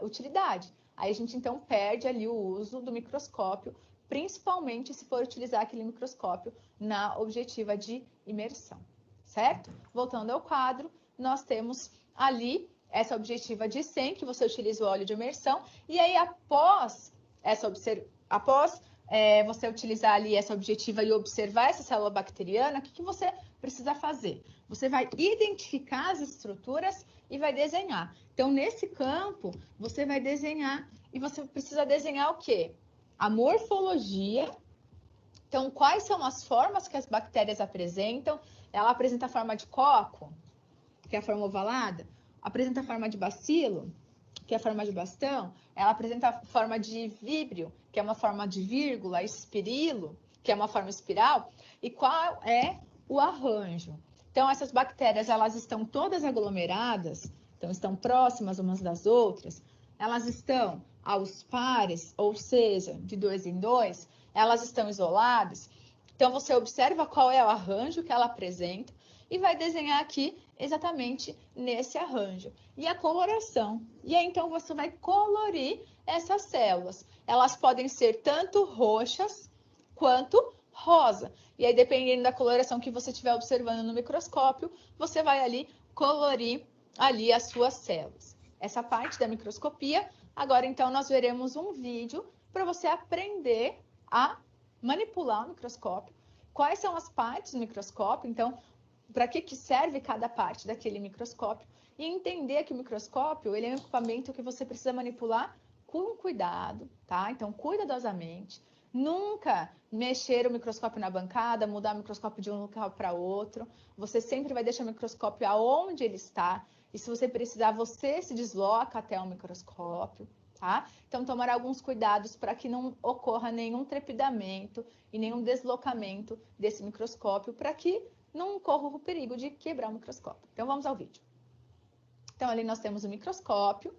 utilidade. Aí a gente então perde ali o uso do microscópio, principalmente se for utilizar aquele microscópio na objetiva de imersão, certo? Voltando ao quadro, nós temos ali essa objetiva de 100, que você utiliza o óleo de imersão, e aí após você utilizar ali essa objetiva e observar essa célula bacteriana, o que você precisa fazer? Você vai identificar as estruturas e vai desenhar. Então, nesse campo, você vai desenhar, e você precisa desenhar o quê? A morfologia. Então, quais são as formas que as bactérias apresentam? Ela apresenta a forma de coco, que é a forma ovalada, apresenta a forma de bacilo, que é a forma de bastão, ela apresenta a forma de víbrio, que é uma forma de vírgula, espirilo, que é uma forma espiral, e qual é o arranjo. Então, essas bactérias, elas estão todas aglomeradas, então estão próximas umas das outras, elas estão aos pares, ou seja, de 2 em 2, elas estão isoladas. Então, você observa qual é o arranjo que ela apresenta e vai desenhar aqui exatamente nesse arranjo. E a coloração. E aí, então, você vai colorir essas células. Elas podem ser tanto roxas quanto rosa. E aí, dependendo da coloração que você estiver observando no microscópio, você vai ali colorir ali as suas células. Essa parte da microscopia. Agora, então, nós veremos um vídeo para você aprender a manipular o microscópio. Quais são as partes do microscópio? Então, para que serve cada parte daquele microscópio e entender que o microscópio ele é um equipamento que você precisa manipular com cuidado, tá? Então, cuidadosamente. Nunca mexer o microscópio na bancada, mudar o microscópio de um local para outro. Você sempre vai deixar o microscópio aonde ele está. E se você precisar, você se desloca até o microscópio, tá? Então, tomar alguns cuidados para que não ocorra nenhum trepidamento e nenhum deslocamento desse microscópio, para que não corra o perigo de quebrar o microscópio. Então, vamos ao vídeo. Então, ali nós temos o microscópio.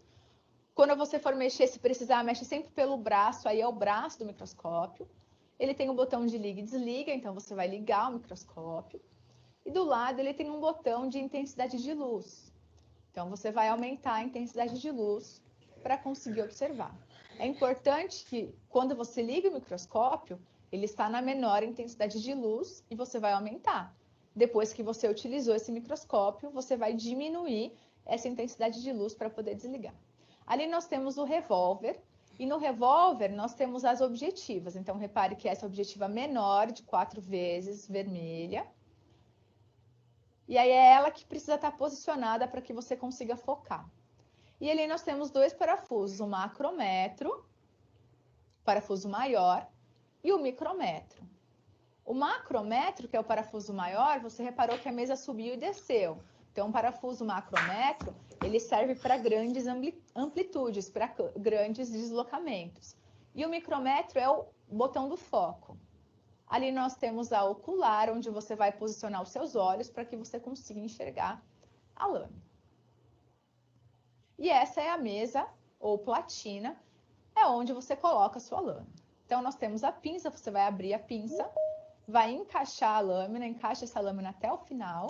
Quando você for mexer, se precisar, mexe sempre pelo braço, aí é o braço do microscópio. Ele tem um botão de liga e desliga, então você vai ligar o microscópio. E do lado ele tem um botão de intensidade de luz. Então, você vai aumentar a intensidade de luz para conseguir observar. É importante que, quando você liga o microscópio, ele está na menor intensidade de luz e você vai aumentar. Depois que você utilizou esse microscópio, você vai diminuir essa intensidade de luz para poder desligar. Ali nós temos o revólver, e no revólver nós temos as objetivas. Então, repare que essa objetiva menor, de 4 vezes, vermelha. E aí é ela que precisa estar posicionada para que você consiga focar. E ali nós temos 2 parafusos, o macrômetro, parafuso maior, e o micrômetro. O macrômetro, que é o parafuso maior, você reparou que a mesa subiu e desceu. Então, o parafuso macrômetro, ele serve para grandes amplitudes, para grandes deslocamentos. E o micrômetro é o botão do foco. Ali nós temos a ocular, onde você vai posicionar os seus olhos para que você consiga enxergar a lâmina. E essa é a mesa ou platina, é onde você coloca a sua lâmina. Então, nós temos a pinça, você vai abrir a pinça, vai encaixar a lâmina, encaixa essa lâmina até o final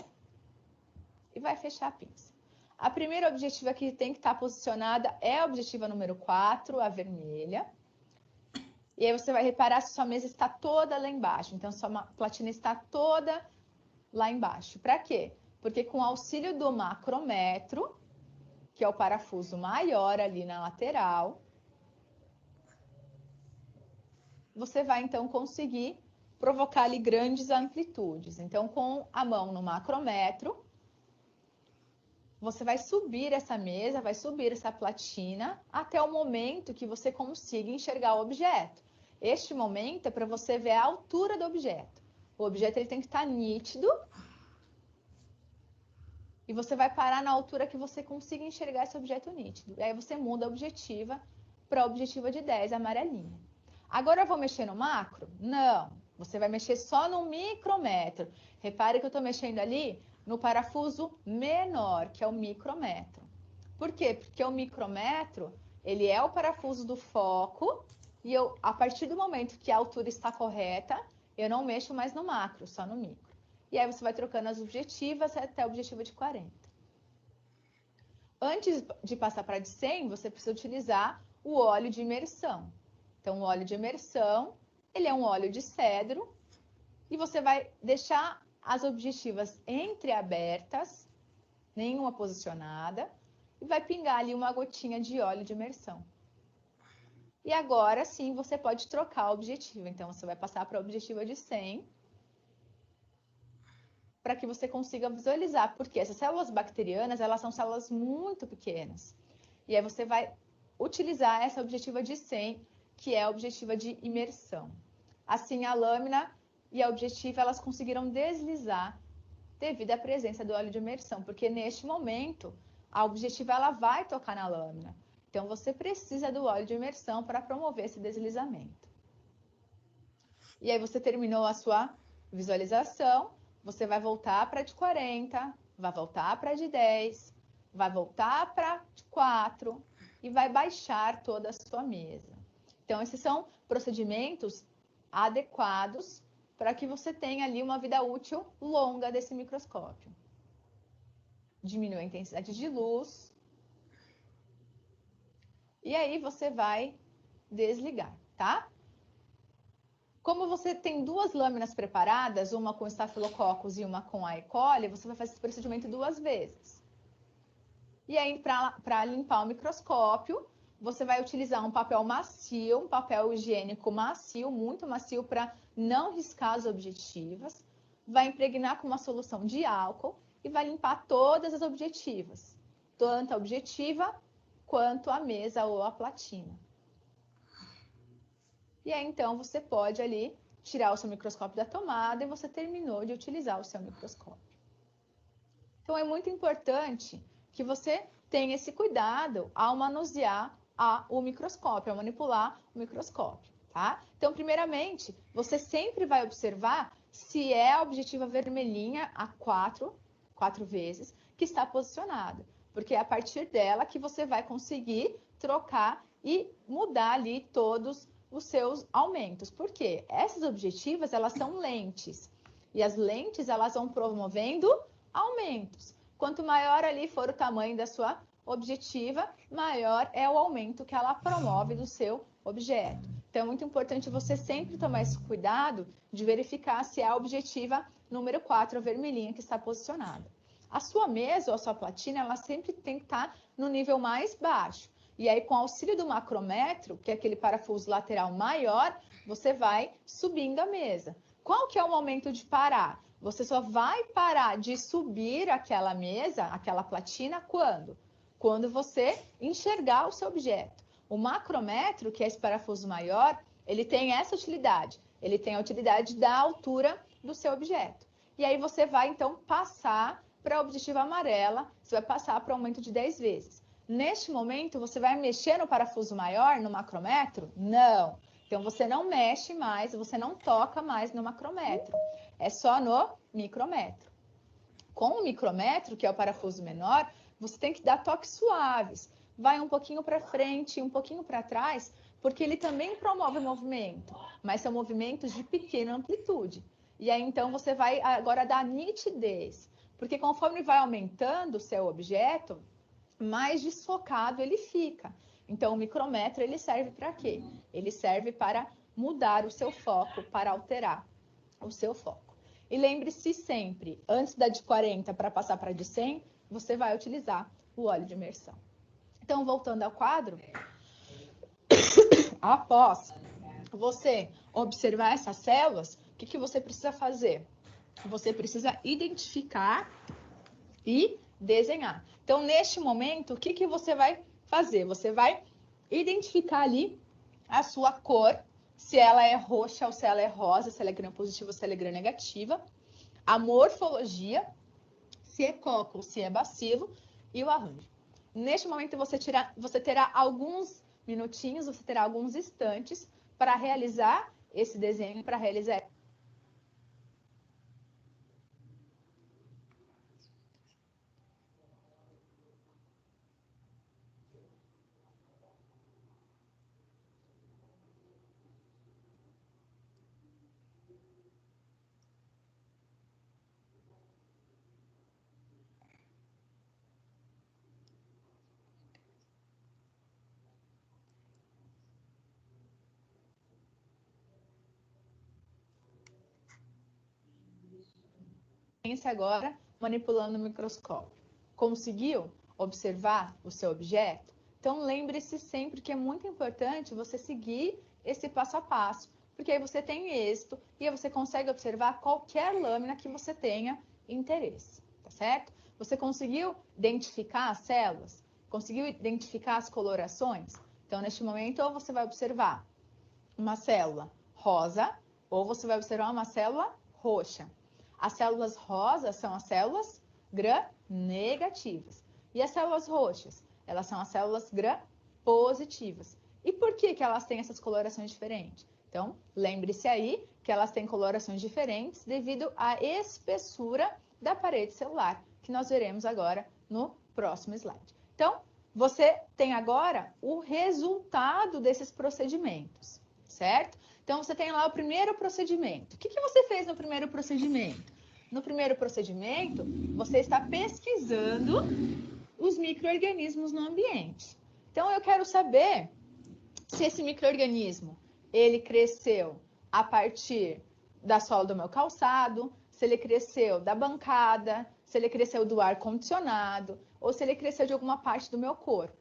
e vai fechar a pinça. A primeira objetiva que tem que estar posicionada é a objetiva número 4, a vermelha. E aí você vai reparar se sua mesa está toda lá embaixo. Então, sua platina está toda lá embaixo. Para quê? Porque com o auxílio do macrômetro, que é o parafuso maior ali na lateral, você vai então conseguir provocar ali grandes amplitudes. Então, com a mão no macrômetro, você vai subir essa mesa, vai subir essa platina até o momento que você consiga enxergar o objeto. Este momento é para você ver a altura do objeto. O objeto ele tem que estar nítido e você vai parar na altura que você consiga enxergar esse objeto nítido. E aí você muda a objetiva para a objetiva de 10, amarelinha. Agora eu vou mexer no macro? Não. Você vai mexer só no micrômetro. Repare que eu estou mexendo ali no parafuso menor, que é o micrômetro. Por quê? Porque o micrômetro, ele é o parafuso do foco e eu, a partir do momento que a altura está correta, eu não mexo mais no macro, só no micro. E aí você vai trocando as objetivas até a objetiva de 40. Antes de passar para a de 100, você precisa utilizar o óleo de imersão. Então, o óleo de imersão, ele é um óleo de cedro e você vai deixar as objetivas entreabertas, nenhuma posicionada, e vai pingar ali uma gotinha de óleo de imersão. E agora sim você pode trocar a objetiva. Então, você vai passar para a objetiva de 100 para que você consiga visualizar, porque essas células bacterianas, elas são células muito pequenas. E aí você vai utilizar essa objetiva de 100, que é a objetiva de imersão. Assim, a lâmina e a objetiva, elas conseguiram deslizar devido à presença do óleo de imersão, porque neste momento, a objetiva ela vai tocar na lâmina. Então, você precisa do óleo de imersão para promover esse deslizamento. E aí, você terminou a sua visualização, você vai voltar para a de 40, vai voltar para a de 10, vai voltar para a de 4 e vai baixar toda a sua mesa. Então, esses são procedimentos adequados para que você tenha ali uma vida útil longa desse microscópio. Diminui a intensidade de luz. E aí você vai desligar, tá? Como você tem duas lâminas preparadas, uma com Staphylococcus e uma com a E. coli, você vai fazer esse procedimento 2 vezes. E aí, para limpar o microscópio, você vai utilizar um papel macio, um papel higiênico macio, muito macio, para não riscar as objetivas. Vai impregnar com uma solução de álcool e vai limpar todas as objetivas, tanto a objetiva quanto a mesa ou a platina. E aí, então, você pode ali tirar o seu microscópio da tomada e você terminou de utilizar o seu microscópio. Então, é muito importante que você tenha esse cuidado ao manusear o microscópio, ao manipular o microscópio, tá? Então, primeiramente, você sempre vai observar se é a objetiva vermelhinha a 4 vezes que está posicionada, porque é a partir dela que você vai conseguir trocar e mudar ali todos os seus aumentos. Por quê? Essas objetivas, elas são lentes, e as lentes, elas vão promovendo aumentos. Quanto maior ali for o tamanho da sua objetiva, maior é o aumento que ela promove do seu objeto. Então, é muito importante você sempre tomar esse cuidado de verificar se é a objetiva número 4, a vermelhinha, que está posicionada. A sua mesa ou a sua platina, ela sempre tem que estar no nível mais baixo. E aí, com o auxílio do macrômetro, que é aquele parafuso lateral maior, você vai subindo a mesa. Qual que é o momento de parar? Você só vai parar de subir aquela mesa, aquela platina, quando? Quando você enxergar o seu objeto. O macrômetro, que é esse parafuso maior, ele tem essa utilidade. Ele tem a utilidade da altura do seu objeto. E aí você vai, então, passar para a objetiva amarela, você vai passar para o aumento de 10 vezes. Neste momento, você vai mexer no parafuso maior, no macrômetro? Não. Então, você não mexe mais, você não toca mais no macrômetro. É só no micrômetro. Com o micrômetro, que é o parafuso menor, você tem que dar toques suaves. Vai um pouquinho para frente, um pouquinho para trás, porque ele também promove o movimento, mas são movimentos de pequena amplitude. E aí, então, você vai agora dar nitidez, porque conforme vai aumentando o seu objeto, mais desfocado ele fica. Então, o micrômetro, ele serve para quê? Ele serve para mudar o seu foco, para alterar o seu foco. E lembre-se sempre, antes da de 40 para passar para de 100, você vai utilizar o óleo de imersão. Então, voltando ao quadro, após você observar essas células, o que você precisa fazer? Você precisa identificar e desenhar. Então, neste momento, o que você vai fazer? Você vai identificar ali a sua cor, se ela é roxa ou se ela é rosa, se ela é gram-positiva ou se ela é gram-negativa, a morfologia, se é coco ou se é bacilo, e o arranjo. Neste momento, você terá alguns minutinhos, você terá alguns instantes para realizar esse desenho, para realizar. Pense agora manipulando o microscópio. Conseguiu observar o seu objeto? Então, lembre-se sempre que é muito importante você seguir esse passo a passo, porque aí você tem êxito e aí você consegue observar qualquer lâmina que você tenha interesse, tá certo? Você conseguiu identificar as células? Conseguiu identificar as colorações? Então, neste momento, ou você vai observar uma célula rosa, ou você vai observar uma célula roxa. As células rosas são as células gram-negativas. E as células roxas? Elas são as células gram-positivas. E por que elas têm essas colorações diferentes? Então, lembre-se aí que elas têm colorações diferentes devido à espessura da parede celular, que nós veremos agora no próximo slide. Então, você tem agora o resultado desses procedimentos, certo? Então, você tem lá o primeiro procedimento. O que você fez no primeiro procedimento? No primeiro procedimento, você está pesquisando os micro-organismos no ambiente. Então, eu quero saber se esse micro-organismo, ele cresceu a partir da sola do meu calçado, se ele cresceu da bancada, se ele cresceu do ar-condicionado, ou se ele cresceu de alguma parte do meu corpo.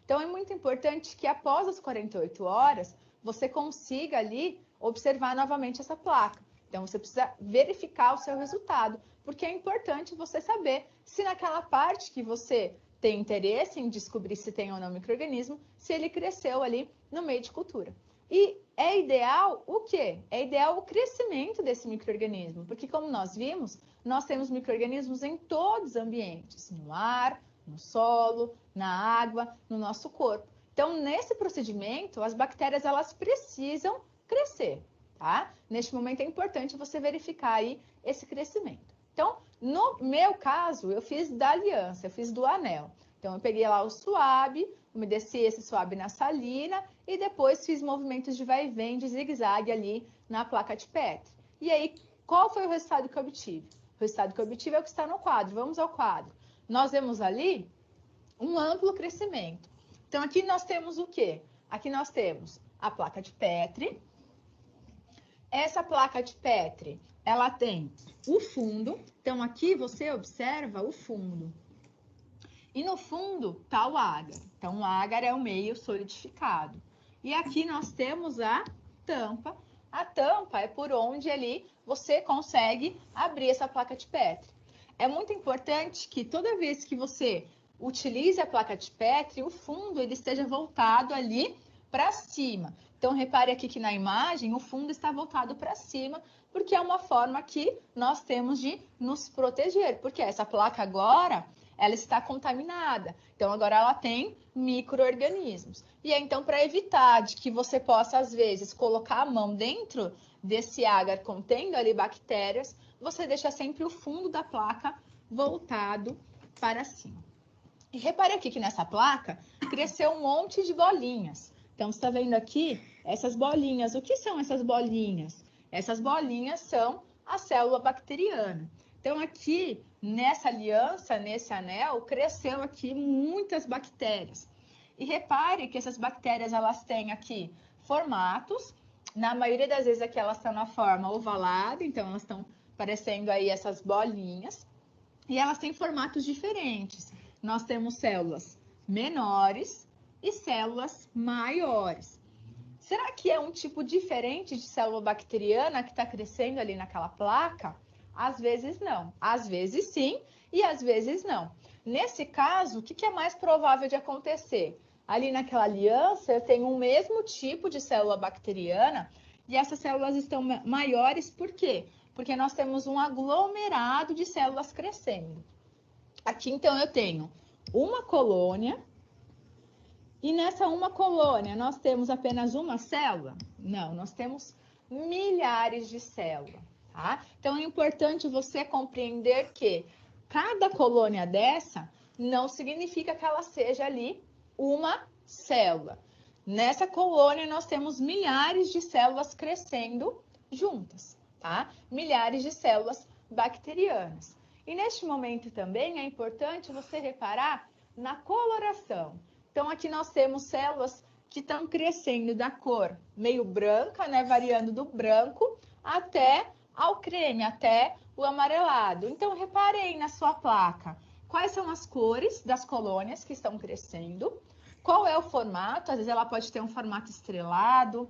Então, é muito importante que após as 48 horas, você consiga ali observar novamente essa placa. Então, você precisa verificar o seu resultado, porque é importante você saber se naquela parte que você tem interesse em descobrir se tem ou não micro-organismo, se ele cresceu ali no meio de cultura. E é ideal o quê? É ideal o crescimento desse micro-organismo, porque como nós vimos, nós temos micro-organismos em todos os ambientes, no ar, no solo, na água, no nosso corpo. Então, nesse procedimento, as bactérias elas precisam crescer, tá? Neste momento é importante você verificar aí esse crescimento. Então, no meu caso, eu fiz da aliança, eu fiz do anel. Então, eu peguei lá o suave, umedeci esse suave na salina e depois fiz movimentos de vai e vem, de zigue-zague ali na placa de Petri. E aí, qual foi o resultado que eu obtive? O resultado que eu obtive é o que está no quadro. Vamos ao quadro. Nós vemos ali um amplo crescimento. Então, aqui nós temos o quê? Aqui nós temos a placa de Petri. Essa placa de Petri, ela tem o fundo. Então, aqui você observa o fundo. E no fundo está o agar. Então, o agar é o meio solidificado. E aqui nós temos a tampa. A tampa é por onde ali você consegue abrir essa placa de Petri. É muito importante que toda vez que você utilize a placa de Petri, o fundo ele esteja voltado ali para cima. Então, repare aqui que na imagem o fundo está voltado para cima, porque é uma forma que nós temos de nos proteger, porque essa placa agora, ela está contaminada. Então, agora ela tem micro-organismos. E é então para evitar de que você possa, às vezes, colocar a mão dentro desse agar contendo ali bactérias, você deixa sempre o fundo da placa voltado para cima. E repare aqui que nessa placa cresceu um monte de bolinhas. Então, você está vendo aqui essas bolinhas. O que são essas bolinhas? Essas bolinhas são a célula bacteriana. Então, aqui nessa aliança, nesse anel, cresceu aqui muitas bactérias. E repare que essas bactérias, elas têm aqui formatos. Na maioria das vezes aqui elas estão na forma ovalada, então elas estão parecendo aí essas bolinhas. E elas têm formatos diferentes. Nós temos células menores e células maiores. Será que é um tipo diferente de célula bacteriana que está crescendo ali naquela placa? Às vezes não. Às vezes sim e às vezes não. Nesse caso, o que é mais provável de acontecer? Ali naquela aliança, eu tenho o mesmo tipo de célula bacteriana e essas células estão maiores, por quê? Porque nós temos um aglomerado de células crescendo. Aqui, então, eu tenho uma colônia e nessa uma colônia nós temos apenas uma célula? Não, nós temos milhares de células, tá? Então, é importante você compreender que cada colônia dessa não significa que ela seja ali uma célula. Nessa colônia, nós temos milhares de células crescendo juntas, tá? Milhares de células bacterianas. E neste momento também é importante você reparar na coloração. Então, aqui nós temos células que estão crescendo da cor meio branca, né? Variando do branco até ao creme, até o amarelado. Então, reparem na sua placa. Quais são as cores das colônias que estão crescendo? Qual é o formato? Às vezes ela pode ter um formato estrelado,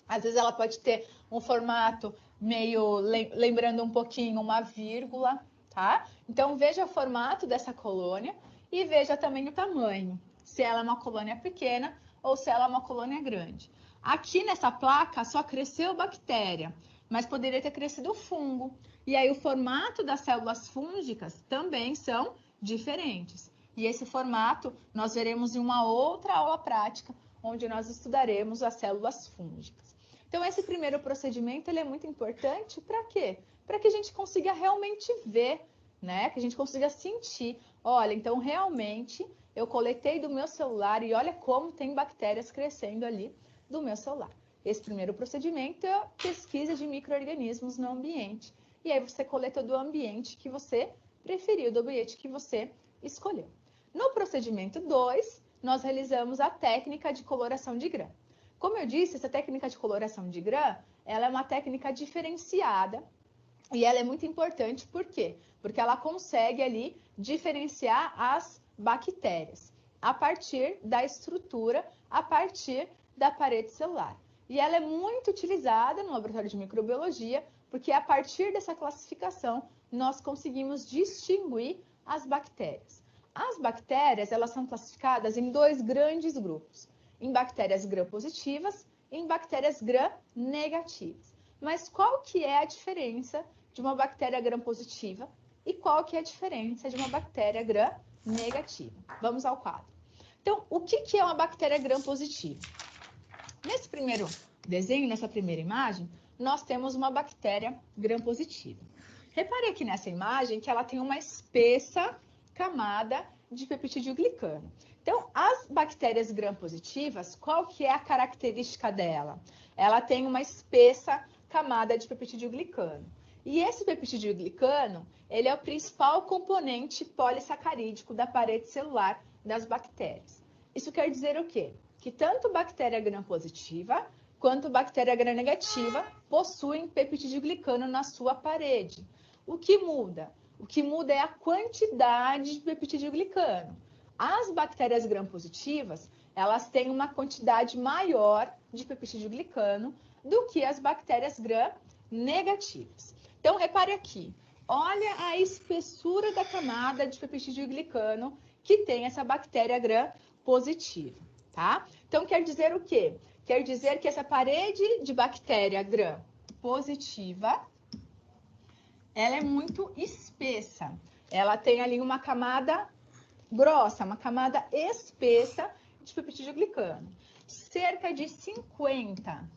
às vezes ela pode ter um formato meio lembrando um pouquinho uma vírgula, tá? Então veja o formato dessa colônia e veja também o tamanho, se ela é uma colônia pequena ou se ela é uma colônia grande. Aqui nessa placa só cresceu bactéria, mas poderia ter crescido fungo. E aí o formato das células fúngicas também são diferentes. E esse formato nós veremos em uma outra aula prática, onde nós estudaremos as células fúngicas. Então, esse primeiro procedimento ele é muito importante para quê? Para que a gente consiga realmente ver, né? Que a gente consiga sentir. Olha, então realmente eu coletei do meu celular e olha como tem bactérias crescendo ali do meu celular. Esse primeiro procedimento é a pesquisa de micro-organismos no ambiente. E aí você coleta do ambiente que você preferiu, do ambiente que você escolheu. No procedimento 2, nós realizamos a técnica de coloração de grã. Como eu disse, essa técnica de coloração de grã, ela é uma técnica diferenciada e ela é muito importante, por quê? Porque ela consegue ali diferenciar as bactérias a partir da estrutura, a partir da parede celular. E ela é muito utilizada no laboratório de microbiologia, porque a partir dessa classificação nós conseguimos distinguir as bactérias. As bactérias, elas são classificadas em dois grandes grupos, em bactérias gram-positivas e em bactérias gram-negativas. Mas qual que é a diferença de uma bactéria gram-positiva e qual que é a diferença de uma bactéria gram-negativa? Vamos ao quadro. Então, o que é uma bactéria gram-positiva? Nesse primeiro desenho, nessa primeira imagem, nós temos uma bactéria gram-positiva. Repare aqui nessa imagem que ela tem uma espessa camada de peptidoglicano. Então, as bactérias gram-positivas, qual que é a característica dela? Ela tem uma espessa camada de peptidoglicano. E esse peptidoglicano, ele é o principal componente polissacarídico da parede celular das bactérias. Isso quer dizer o quê? Que tanto bactéria gram-positiva quanto bactéria gram-negativa possuem peptidoglicano na sua parede. O que muda? O que muda é a quantidade de peptidoglicano. As bactérias gram-positivas, elas têm uma quantidade maior de peptidoglicano do que as bactérias gram-negativas. Então, repare aqui. Olha a espessura da camada de peptidoglicano que tem essa bactéria gram-positiva. tá? Então, quer dizer o quê? Quer dizer que essa parede de bactéria gram positiva, ela é muito espessa. Ela tem ali uma camada grossa, uma camada espessa de peptidoglicano. Cerca de 50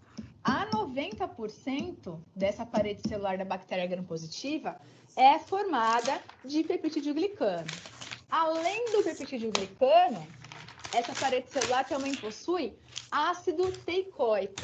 a 90% dessa parede celular da bactéria gram-positiva é formada de peptidoglicano. Além do peptidoglicano, essa parede celular também possui ácido teicoico.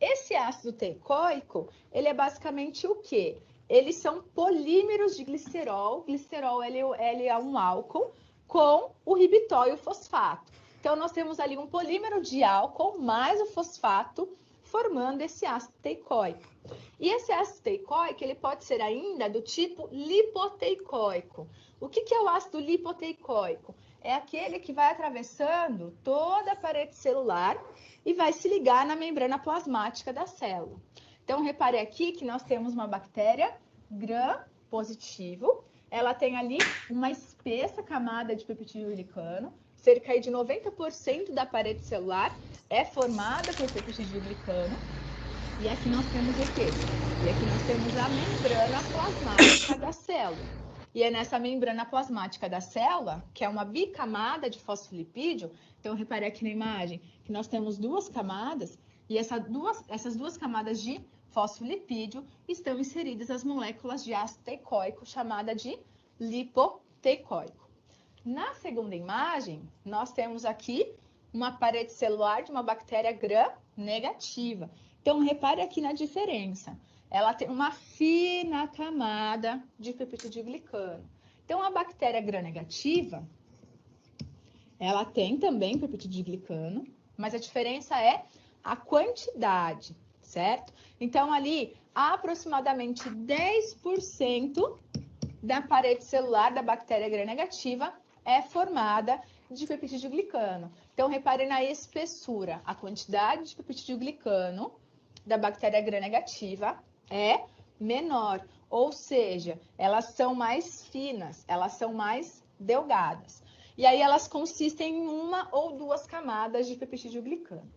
Esse ácido teicoico, ele é basicamente o quê? Eles são polímeros de glicerol. Glicerol, ele é um álcool com o ribitol e o fosfato. Então, nós temos ali um polímero de álcool mais o fosfato formando esse ácido teicoico. E esse ácido teicoico, ele pode ser ainda do tipo lipoteicoico. O que é o ácido lipoteicoico? É aquele que vai atravessando toda a parede celular e vai se ligar na membrana plasmática da célula. Então, repare aqui que nós temos uma bactéria gram-positivo. Ela tem ali uma espessa camada de peptidoglicano. Cerca de 90% da parede celular é formada por peptidoglicano. E aqui nós temos o quê? E aqui nós temos a membrana plasmática da célula. E é nessa membrana plasmática da célula, que é uma bicamada de fosfolipídio. Então, repare aqui na imagem que nós temos duas camadas, e essas duas camadas de fosfolipídio estão inseridas as moléculas de ácido teicoico, chamada de lipoteicoico. Na segunda imagem, nós temos aqui uma parede celular de uma bactéria gram-negativa. Então, repare aqui na diferença. Ela tem uma fina camada de peptidoglicano. Então, a bactéria gram-negativa, ela tem também peptidoglicano, mas a diferença é a quantidade, certo? Então, ali, aproximadamente 10% da parede celular da bactéria gram-negativa é formada de peptidoglicano. Então, repare na espessura. A quantidade de peptidoglicano da bactéria gram-negativa é menor, ou seja, elas são mais finas, elas são mais delgadas. E aí elas consistem em uma ou duas camadas de peptidoglicano.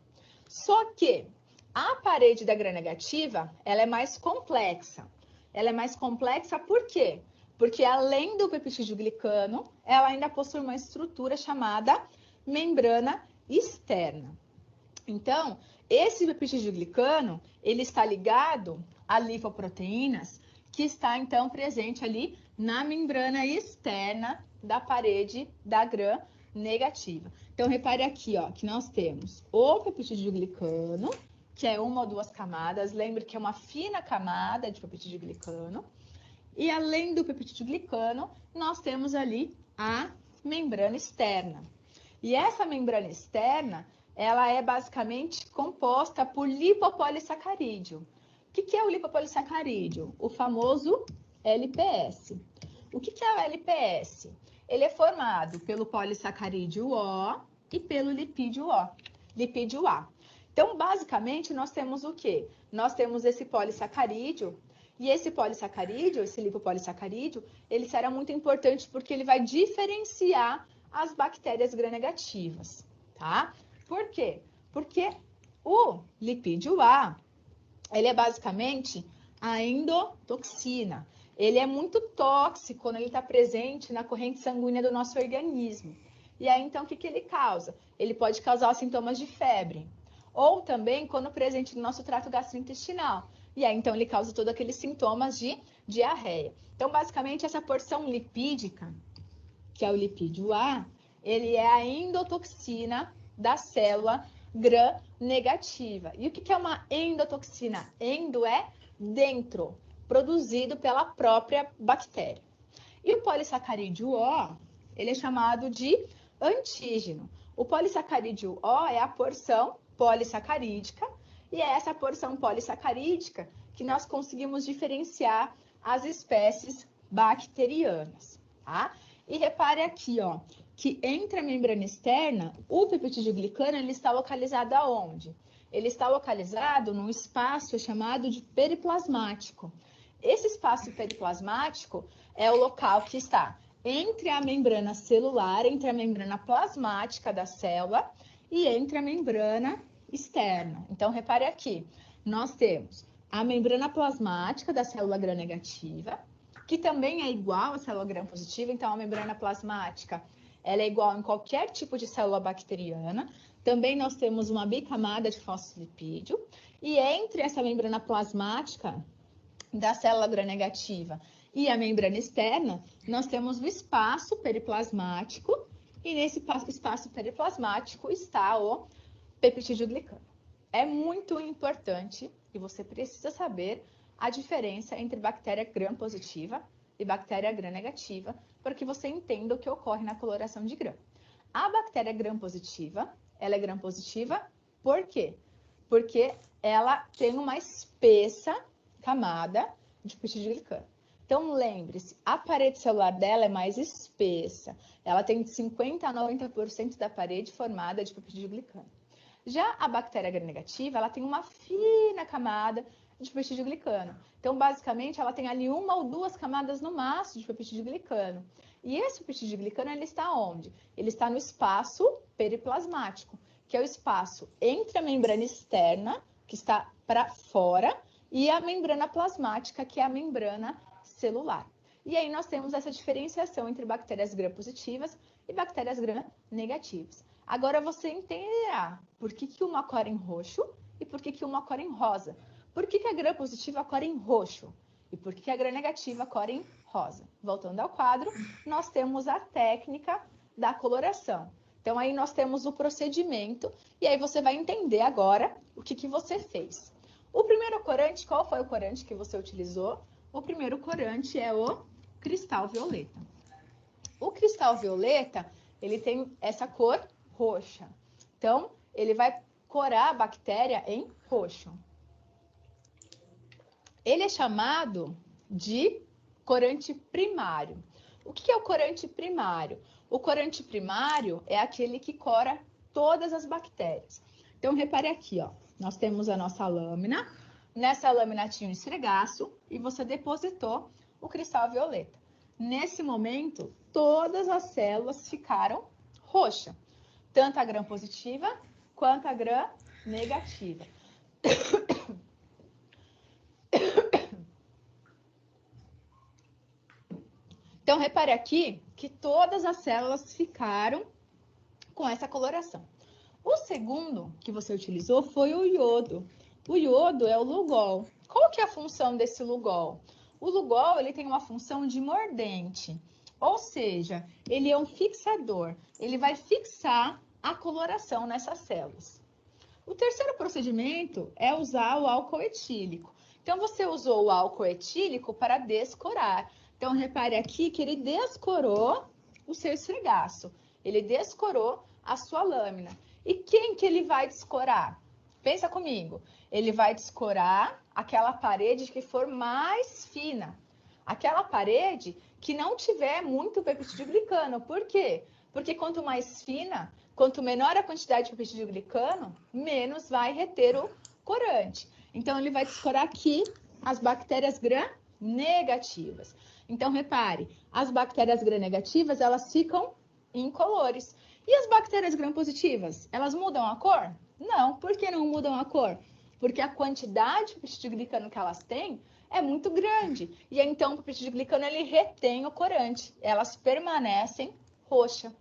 Só que a parede da gram-negativa, ela é mais complexa. Ela é mais complexa por quê? Porque além do peptidoglicano, ela ainda possui uma estrutura chamada membrana externa. Então, esse peptidoglicano, ele está ligado a lipoproteínas, que está então presente ali na membrana externa da parede da gram-negativa. Então, repare aqui, ó, que nós temos o peptidoglicano, que é uma ou duas camadas. Lembre que é uma fina camada de peptidoglicano. E além do peptidoglicano, nós temos ali a membrana externa. E essa membrana externa, ela é basicamente composta por lipopolissacarídeo. O que é o lipopolissacarídeo? O famoso LPS. O que é o LPS? Ele é formado pelo polissacarídeo O e pelo lipídio O, lipídio A. Então, basicamente, nós temos o quê? Nós temos esse polissacarídeo. E esse polissacarídeo, esse lipopolissacarídeo, ele será muito importante porque ele vai diferenciar as bactérias gram-negativas, tá? Por quê? Porque o lipídio A, ele é basicamente a endotoxina. Ele é muito tóxico quando ele está presente na corrente sanguínea do nosso organismo. E aí, então, o que ele causa? Ele pode causar sintomas de febre. Ou também quando presente no nosso trato gastrointestinal. E aí, então, ele causa todos aqueles sintomas de diarreia. Então, basicamente, essa porção lipídica, que é o lipídio A, ele é a endotoxina da célula gram-negativa. E o que é uma endotoxina? Endo é dentro, produzido pela própria bactéria. E o polissacarídeo O, ele é chamado de antígeno. O polissacarídeo O é a porção polissacarídica, e é essa porção polissacarídica que nós conseguimos diferenciar as espécies bacterianas, tá? E repare aqui, ó, que entre a membrana externa, o peptidoglicano, ele está localizado aonde? Ele está localizado num espaço chamado de periplasmático. Esse espaço periplasmático é o local que está entre a membrana celular, entre a membrana plasmática da célula e entre a membrana externa. Então, repare aqui, nós temos a membrana plasmática da célula gram-negativa, que também é igual à célula gram-positiva. Então, a membrana plasmática, ela é igual em qualquer tipo de célula bacteriana. Também nós temos uma bicamada de fosfolipídio, e entre essa membrana plasmática da célula gram-negativa e a membrana externa, nós temos o espaço periplasmático, e nesse espaço periplasmático está o peptídeo glicano. É muito importante e você precisa saber a diferença entre bactéria gram-positiva e bactéria gram-negativa, para que você entenda o que ocorre na coloração de gram. A bactéria gram-positiva, ela é gram-positiva por quê? Porque ela tem uma espessa camada de peptídeo glicano. Então, lembre-se, a parede celular dela é mais espessa. Ela tem de 50% a 90% da parede formada de peptídeo glicano. Já a bactéria gram-negativa, ela tem uma fina camada de peptídeo glicano. Então, basicamente, ela tem ali uma ou duas camadas no máximo de peptídeo glicano. E esse peptídeo glicano, ele está onde? Ele está no espaço periplasmático, que é o espaço entre a membrana externa, que está para fora, e a membrana plasmática, que é a membrana celular. E aí nós temos essa diferenciação entre bactérias gram-positivas e bactérias gram-negativas. Agora você entenderá por que uma cor em roxo e por que uma cor em rosa. Por que a gram-positiva cor em roxo e por que a gram-negativa cor em rosa. Voltando ao quadro, nós temos a técnica da coloração. Então, aí nós temos o procedimento e aí você vai entender agora o que você fez. O primeiro corante, qual foi o corante que você utilizou? O primeiro corante é o cristal violeta. O cristal violeta, ele tem essa cor roxa. Então, ele vai corar a bactéria em roxo. Ele é chamado de corante primário. O que é o corante primário? O corante primário é aquele que cora todas as bactérias. Então, repare aqui, ó. Nós temos a nossa lâmina. Nessa lâmina tinha um esfregaço e você depositou o cristal violeta. Nesse momento, todas as células ficaram roxas, tanto a gram positiva quanto a gram negativa. Então, repare aqui que todas as células ficaram com essa coloração. O segundo que você utilizou foi o iodo. O iodo é o Lugol. Qual que é a função desse Lugol? O Lugol, ele tem uma função de mordente, ou seja, ele é um fixador. Ele vai fixar a coloração nessas células. O terceiro procedimento é usar o álcool etílico. Então, você usou o álcool etílico para descorar. Então, repare aqui que ele descorou o seu esfregaço. Ele descorou a sua lâmina. E quem que ele vai descorar? Pensa comigo. Ele vai descorar aquela parede que for mais fina. Aquela parede que não tiver muito peptídeo glicano. Por quê? Porque quanto mais fina, quanto menor a quantidade de peptídeo glicano, menos vai reter o corante. Então, ele vai descorar aqui as bactérias gram-negativas. Então, repare, as bactérias gram-negativas, elas ficam incolores. E as bactérias gram-positivas, elas mudam a cor? Não. Por que não mudam a cor? Porque a quantidade de peptídeo glicano que elas têm é muito grande. E então, o peptídeo glicano, ele retém o corante. Elas permanecem roxas.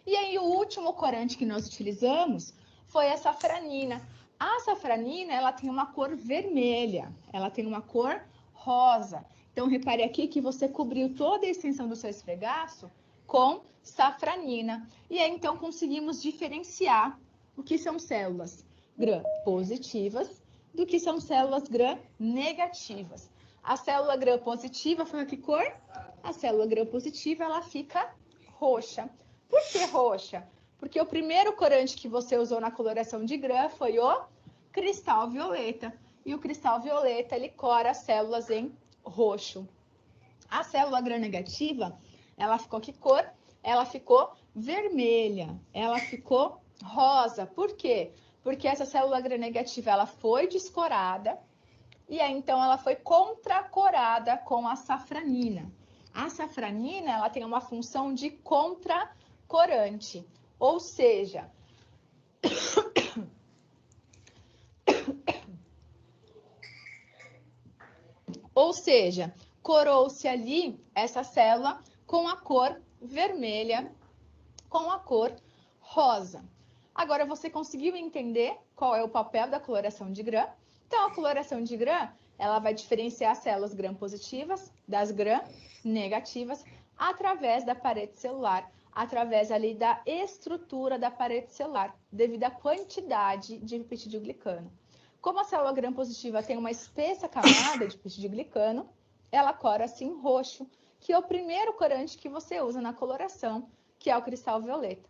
E aí, o último corante que nós utilizamos foi a safranina. A safranina, ela tem uma cor vermelha, ela tem uma cor rosa. Então, repare aqui que você cobriu toda a extensão do seu esfregaço com safranina. E aí, então, conseguimos diferenciar o que são células gram-positivas do que são células gram-negativas. A célula gram-positiva foi que cor? A célula gram-positiva, ela fica roxa. Por que roxa? Porque o primeiro corante que você usou na coloração de gram foi o cristal violeta. E o cristal violeta, ele cora as células em roxo. A célula gram-negativa, ela ficou que cor? Ela ficou vermelha, ela ficou rosa. Por quê? Porque essa célula gram-negativa, ela foi descorada e aí, então, ela foi contracorada com a safranina. A safranina, ela tem uma função de contracorante, ou seja, Ou seja, corou-se ali essa célula com a cor vermelha, com a cor rosa. Agora, você conseguiu entender qual é o papel da coloração de Gram? Então, a coloração de Gram, ela vai diferenciar as células Gram positivas das Gram negativas através da parede celular, através ali da estrutura da parede celular, devido à quantidade de peptidoglicano. Como a célula Gram positiva tem uma espessa camada de peptidoglicano, ela cora assim roxo, que é o primeiro corante que você usa na coloração, que é o cristal violeta.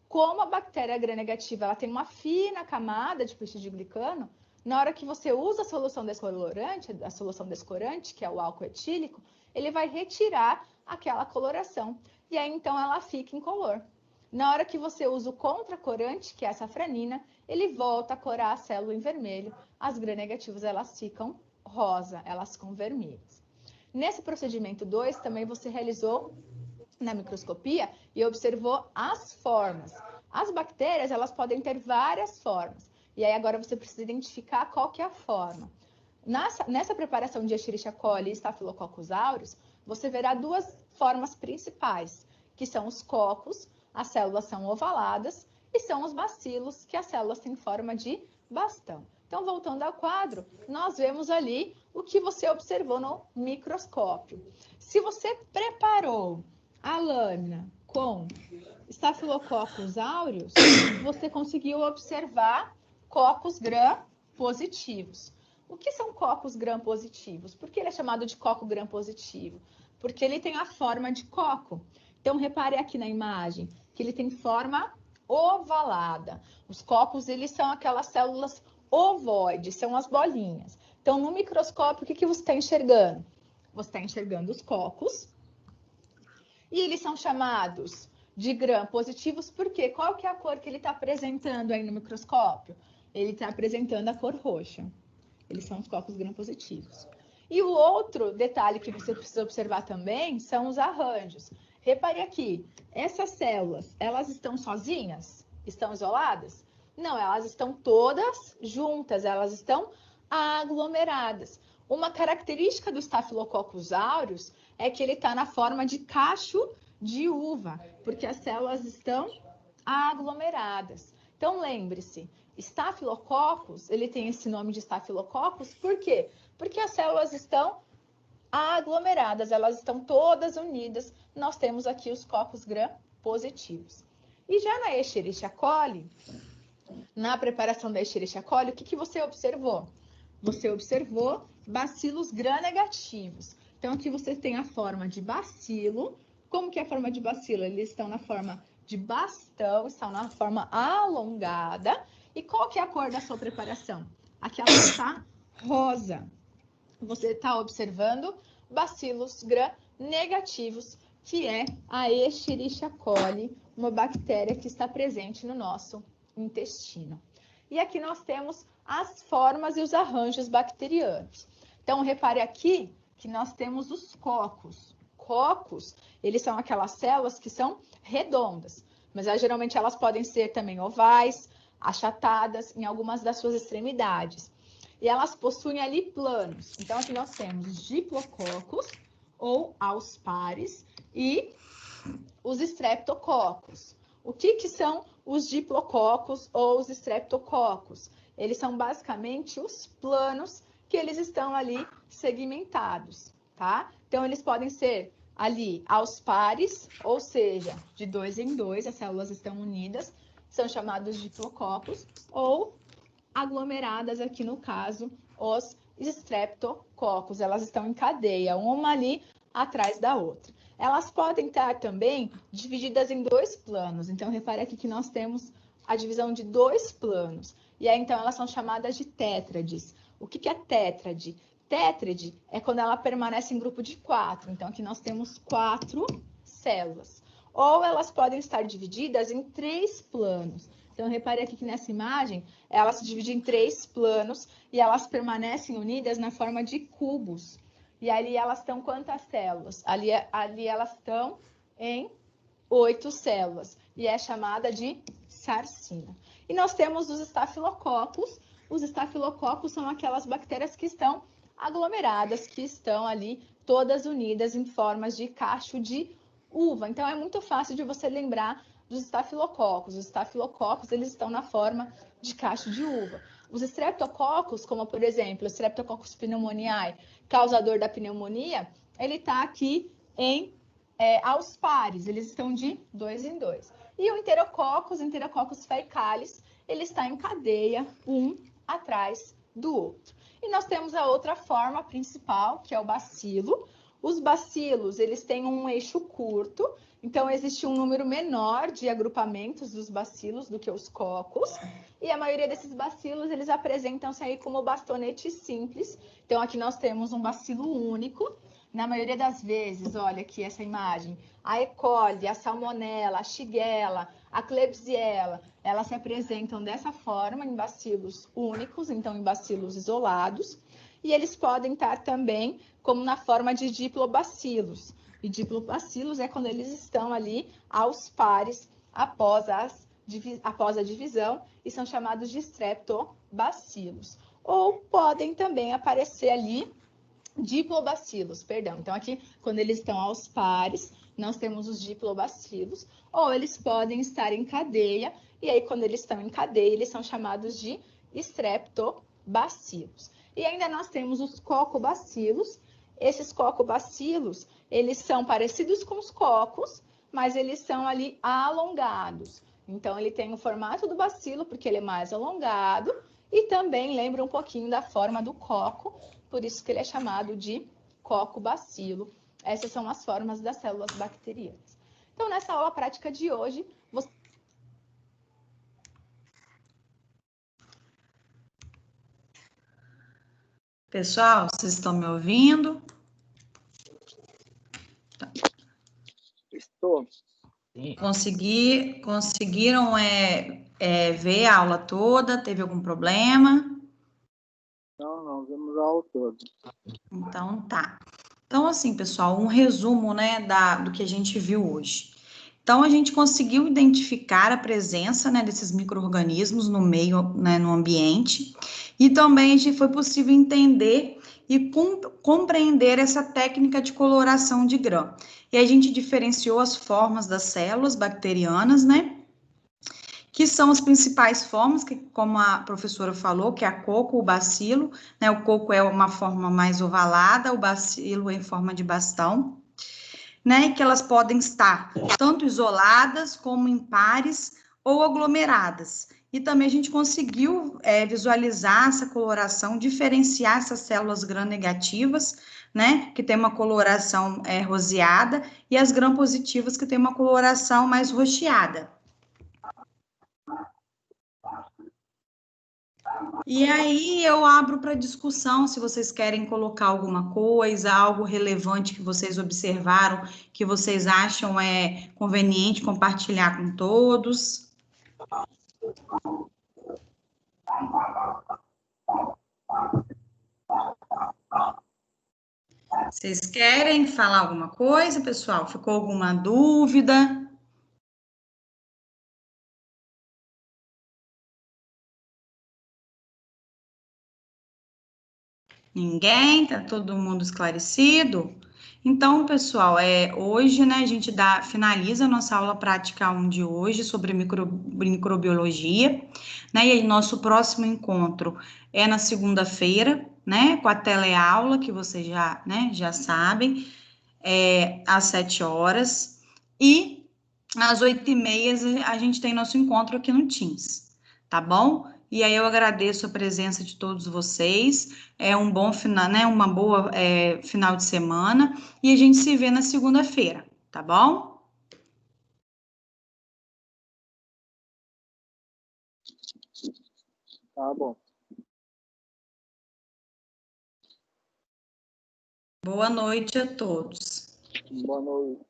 Como a bactéria gram-negativa ela tem uma fina camada de peptidoglicano, na hora que você usa a solução descolorante, que é o álcool etílico, ele vai retirar aquela coloração. E aí, então, ela fica incolor. Na hora que você usa o contracorante, que é a safranina, ele volta a corar a célula em vermelho. As gram-negativas, elas ficam rosa, elas ficam vermelhas. Nesse procedimento 2, também você realizou na microscopia e observou as formas. As bactérias, elas podem ter várias formas. E aí agora você precisa identificar qual que é a forma. Nessa preparação de Escherichia coli e Staphylococcus aureus, você verá duas formas principais, que são os cocos, as células são ovaladas, e são os bacilos, que as células têm forma de bastão. Então, voltando ao quadro, nós vemos ali o que você observou no microscópio. Se você preparou a lâmina com Staphylococcus aureus, você conseguiu observar cocos gram positivos. O que são cocos gram positivos? Por que ele é chamado de coco gram positivo? Porque ele tem a forma de coco. Então, repare aqui na imagem que ele tem forma ovalada. Os cocos, eles são aquelas células ovoides, são as bolinhas. Então, no microscópio, o que você está enxergando? Você está enxergando os cocos. E eles são chamados de gram positivos porque qual que é a cor que ele está apresentando aí no microscópio? Ele está apresentando a cor roxa. Eles são os cocos gram positivos. E o outro detalhe que você precisa observar também são os arranjos. Repare aqui, essas células, elas estão sozinhas? Estão isoladas? Não, elas estão todas juntas, elas estão aglomeradas. Uma característica do Staphylococcus aureus é que ele está na forma de cacho de uva, porque as células estão aglomeradas. Então, lembre-se, Staphylococcus, ele tem esse nome de Staphylococcus, por quê? Porque as células estão aglomeradas, elas estão todas unidas. Nós temos aqui os cocos gram positivos. E já na Escherichia coli, na preparação da Escherichia coli, o que você observou? Você observou bacilos gram negativos. Então, aqui você tem a forma de bacilo. Como que é a forma de bacilo? Eles estão na forma de bastão, estão na forma alongada. E qual que é a cor da sua preparação? Aqui ela está rosa. Você está observando bacilos gram negativos, que é a Escherichia coli, uma bactéria que está presente no nosso intestino. E aqui nós temos as formas e os arranjos bacterianos. Então, repare aqui que nós temos os cocos. Cocos, eles são aquelas células que são redondas, mas geralmente elas podem ser também ovais, achatadas em algumas das suas extremidades. E elas possuem ali planos. Então, aqui nós temos diplococos, ou aos pares, e os streptococos. O que são os diplococos ou os streptococos? Eles são basicamente os planos que eles estão ali segmentados, tá? Então, eles podem ser ali aos pares, ou seja, de 2 em 2, as células estão unidas, são chamados diplococos, ou aglomeradas aqui no caso, os streptococos. Elas estão em cadeia, uma ali atrás da outra. Elas podem estar também divididas em 2 planos. Então, repare aqui que nós temos a divisão de 2 planos. E aí, então, elas são chamadas de tétrades. O que é tétrade? Tétrade é quando ela permanece em grupo de 4. Então, aqui nós temos 4 células. Ou elas podem estar divididas em 3 planos. Então, repare aqui que nessa imagem, elas se dividem em 3 planos e elas permanecem unidas na forma de cubos. E ali elas estão quantas células? Ali elas estão em 8 células e é chamada de sarcina. E nós temos os estafilococos. Os estafilococos são aquelas bactérias que estão aglomeradas, que estão ali todas unidas em formas de cacho de uva. Então, é muito fácil de você lembrar dos estafilococos. Os estafilococos, eles estão na forma de cacho de uva. Os estreptococos, como por exemplo, o Streptococcus pneumoniae, causador da pneumonia, ele está aqui aos pares, eles estão de 2 em 2. E o Enterococcus faecalis, ele está em cadeia, um atrás do outro. E nós temos a outra forma principal, que é o bacilo. Os bacilos, eles têm um eixo curto, então existe um número menor de agrupamentos dos bacilos do que os cocos, e a maioria desses bacilos, eles apresentam-se aí como bastonetes simples. Então, aqui nós temos um bacilo único. Na maioria das vezes, olha aqui essa imagem, a E. coli, a salmonella, a shigella, a klebsiella, elas se apresentam dessa forma em bacilos únicos, então em bacilos isolados, e eles podem estar também como na forma de diplobacilos. E diplobacilos é quando eles estão ali aos pares após a divisão e são chamados de streptobacilos. Ou podem também aparecer ali diplobacilos, perdão. Então, aqui, quando eles estão aos pares, nós temos os diplobacilos, ou eles podem estar em cadeia, e aí, quando eles estão em cadeia, eles são chamados de streptobacilos. E ainda nós temos os cocobacilos. Esses cocobacilos, eles são parecidos com os cocos, mas eles são ali alongados. Então, ele tem o formato do bacilo, porque ele é mais alongado, e também lembra um pouquinho da forma do coco, por isso que ele é chamado de cocobacilo. Essas são as formas das células bacterianas. Então, nessa aula prática de hoje, você... Pessoal, vocês estão me ouvindo? Estou. Conseguiram ver a aula toda? Teve algum problema? Não, vemos a aula toda. Então, tá. Então, assim, pessoal, um resumo, né, do que a gente viu hoje. Então, a gente conseguiu identificar a presença, né, desses micro-organismos no meio, né, no ambiente, e também foi possível entender e compreender essa técnica de coloração de grã. E a gente diferenciou as formas das células bacterianas, né, que são as principais formas, que, como a professora falou, que é a coco, o bacilo, né? O coco é uma forma mais ovalada, o bacilo é em forma de bastão, né? E que elas podem estar tanto isoladas como em pares ou aglomeradas. E também a gente conseguiu visualizar essa coloração, diferenciar essas células gram-negativas, né? Que tem uma coloração roseada, e as gram-positivas, que tem uma coloração mais roxeada. E aí eu abro para discussão, se vocês querem colocar alguma coisa, algo relevante que vocês observaram, que vocês acham conveniente compartilhar com todos. Vocês querem falar alguma coisa, pessoal? Ficou alguma dúvida? Ninguém? Tá todo mundo esclarecido? Então, pessoal, hoje, né, a gente finaliza a nossa aula prática 1 de hoje sobre microbiologia, né, e aí nosso próximo encontro é na segunda-feira, né, com a teleaula, que vocês já sabem, às 7 horas, e às 8h30 a gente tem nosso encontro aqui no Teams, tá bom? E aí eu agradeço a presença de todos vocês, um bom final, né? Uma boa final de semana, e a gente se vê na segunda-feira, tá bom? Tá bom. Boa noite a todos. Boa noite.